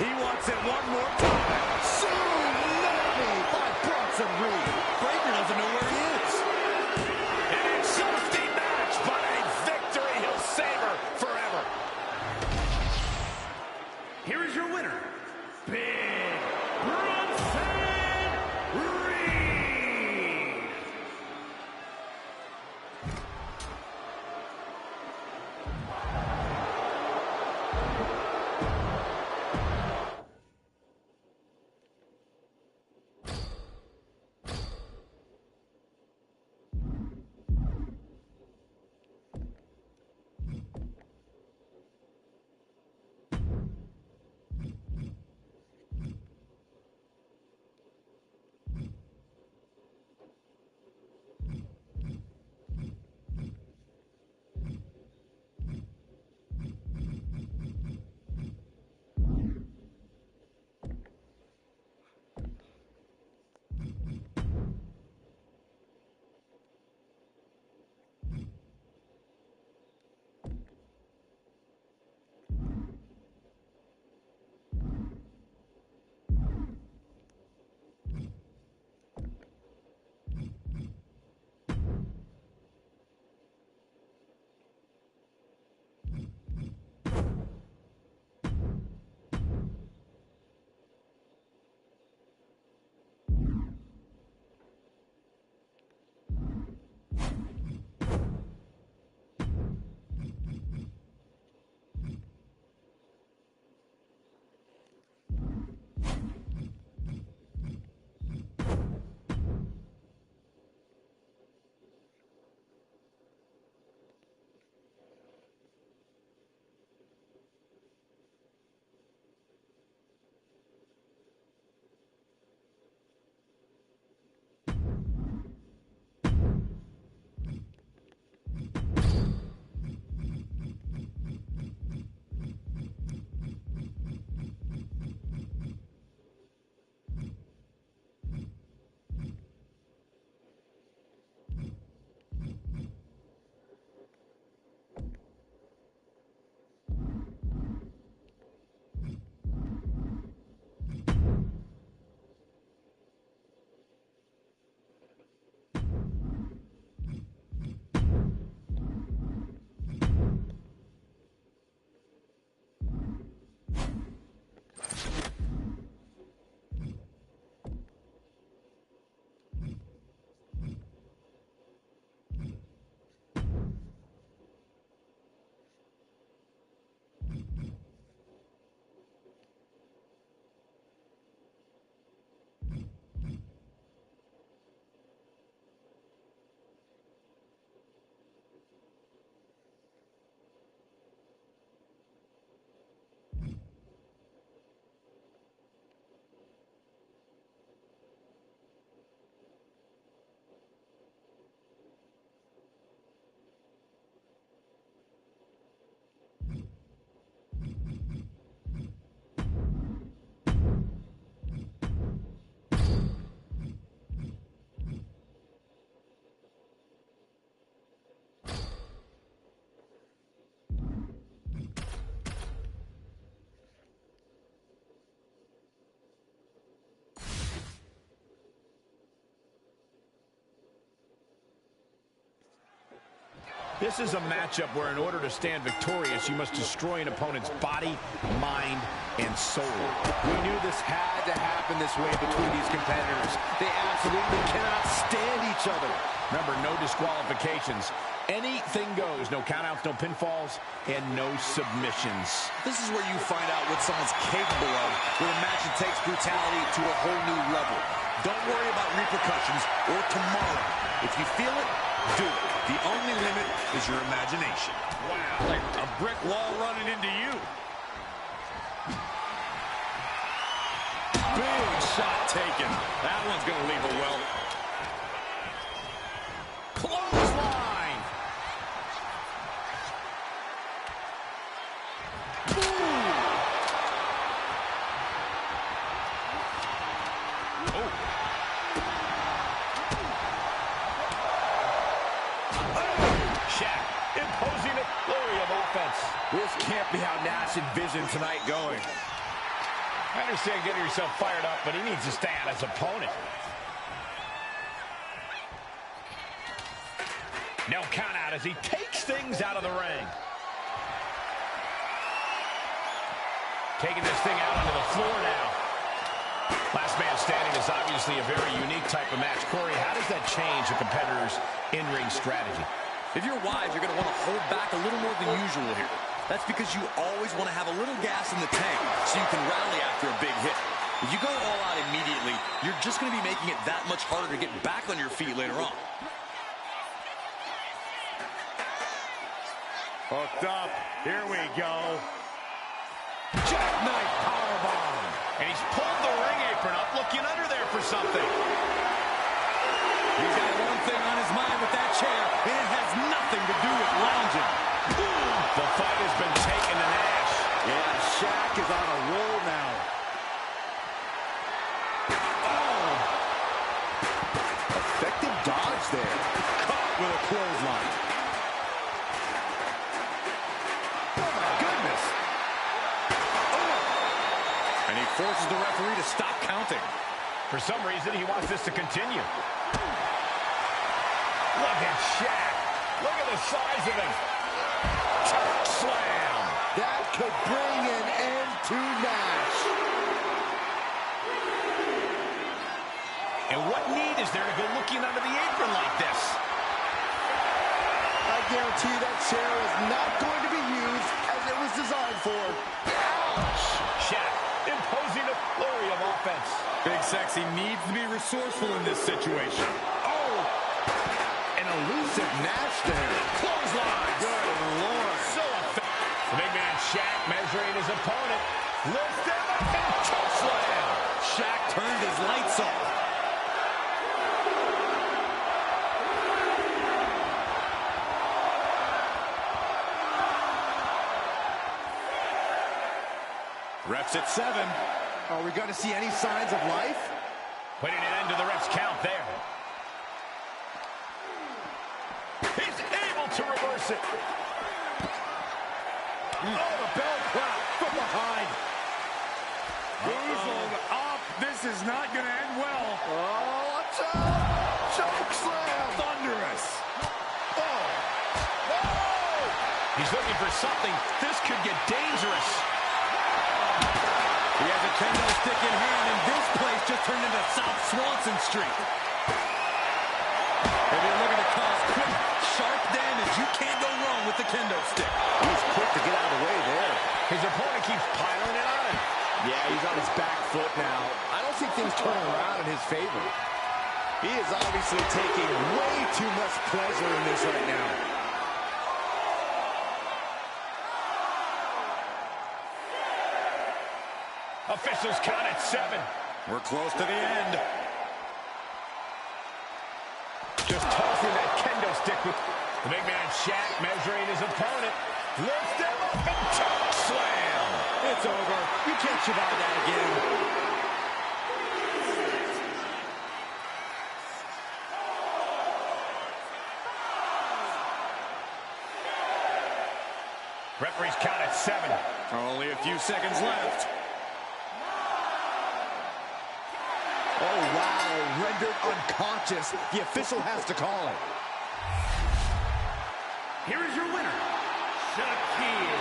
He wants it one more time. Tsunami by Bronson Reed. Breaker doesn't know where he is. And it's a match, but a victory he'll savor forever. Here is your winner, Big Bronson Reed. This is a matchup where in order to stand victorious, you must destroy an opponent's body, mind, and soul. We knew this had to happen this way between these competitors. They absolutely cannot stand each other. Remember, no disqualifications. Anything goes. No countouts, no pinfalls, and no submissions. This is where you find out what someone's capable of when a match that takes brutality to a whole new level. Don't worry about repercussions or tomorrow. If you feel it, do it. The only limit is your imagination. Wow, like a brick wall running into you. Big shot taken. That one's going to leave a welt. Clothesline. Boom. Oh. Shaq imposing a flurry of offense. This can't be how Nash envisioned tonight going. I understand getting yourself fired up, but he needs to stay on his opponent. No count out as he takes things out of the ring. Taking this thing out onto the floor now. Last man standing is obviously a very unique type of match. Corey, how does that change a competitor's in-ring strategy? If you're wise, you're going to want to hold back a little more than usual here. That's because you always want to have a little gas in the tank so you can rally after a big hit. If you go all out immediately, you're just going to be making it that much harder to get back on your feet later on. Hooked up. Here we go. Jackknife powerbomb. And he's pulled the ring apron up, looking under there for something. He's got one thing on his mind with that chair, and it has nothing to do with lounging. Boom. The fight has been taken to Nash. Yeah, Shaq is on a roll now. Oh. Effective dodge there. Caught with a clothesline. Oh, my goodness. And he forces the referee to stop counting. For some reason, he wants this to continue. Look at Shaq. Look at the size of him. Choke slam. That could bring an end to Nash. And what need is there to go looking under the apron like this? I guarantee that chair is not going to be used as it was designed for. Ouch. Shaq imposing a flurry of offense. Big Sexy needs to be resourceful in this situation. Oh, an elusive Nash there. Clothesline. Good Lord. So effective. The big man Shaq measuring his opponent. Lift him up and choke slam. Shaq turned his lights off. Refs at 7. Are we going to see any signs of life? Putting an end to the ref's count there. He's able to reverse it. Oh, the bell clap from behind. Boozled up. This is not going to end well. Oh, watch out. Choke slam. Thunderous. Oh. Oh. He's looking for something. This could get dangerous. He has a kendo stick in hand, and this place just turned into South Swanson Street. If you're looking to cause quick, sharp damage, you can't go wrong with the kendo stick. He's quick to get out of the way there. His opponent keeps piling it on him. Yeah, he's on his back foot now. I don't see things turning around in his favor. He is obviously taking way too much pleasure in this right now. Officials count at 7. We're close to the end. Just tossing that kendo stick with the big man Shaq measuring his opponent. Lift him up and choke slam. It's over. You can't survive that again. Referees count at 7. Only a few seconds left. Oh, wow. Rendered unconscious. The official has to call it. Here is your winner, Shaquille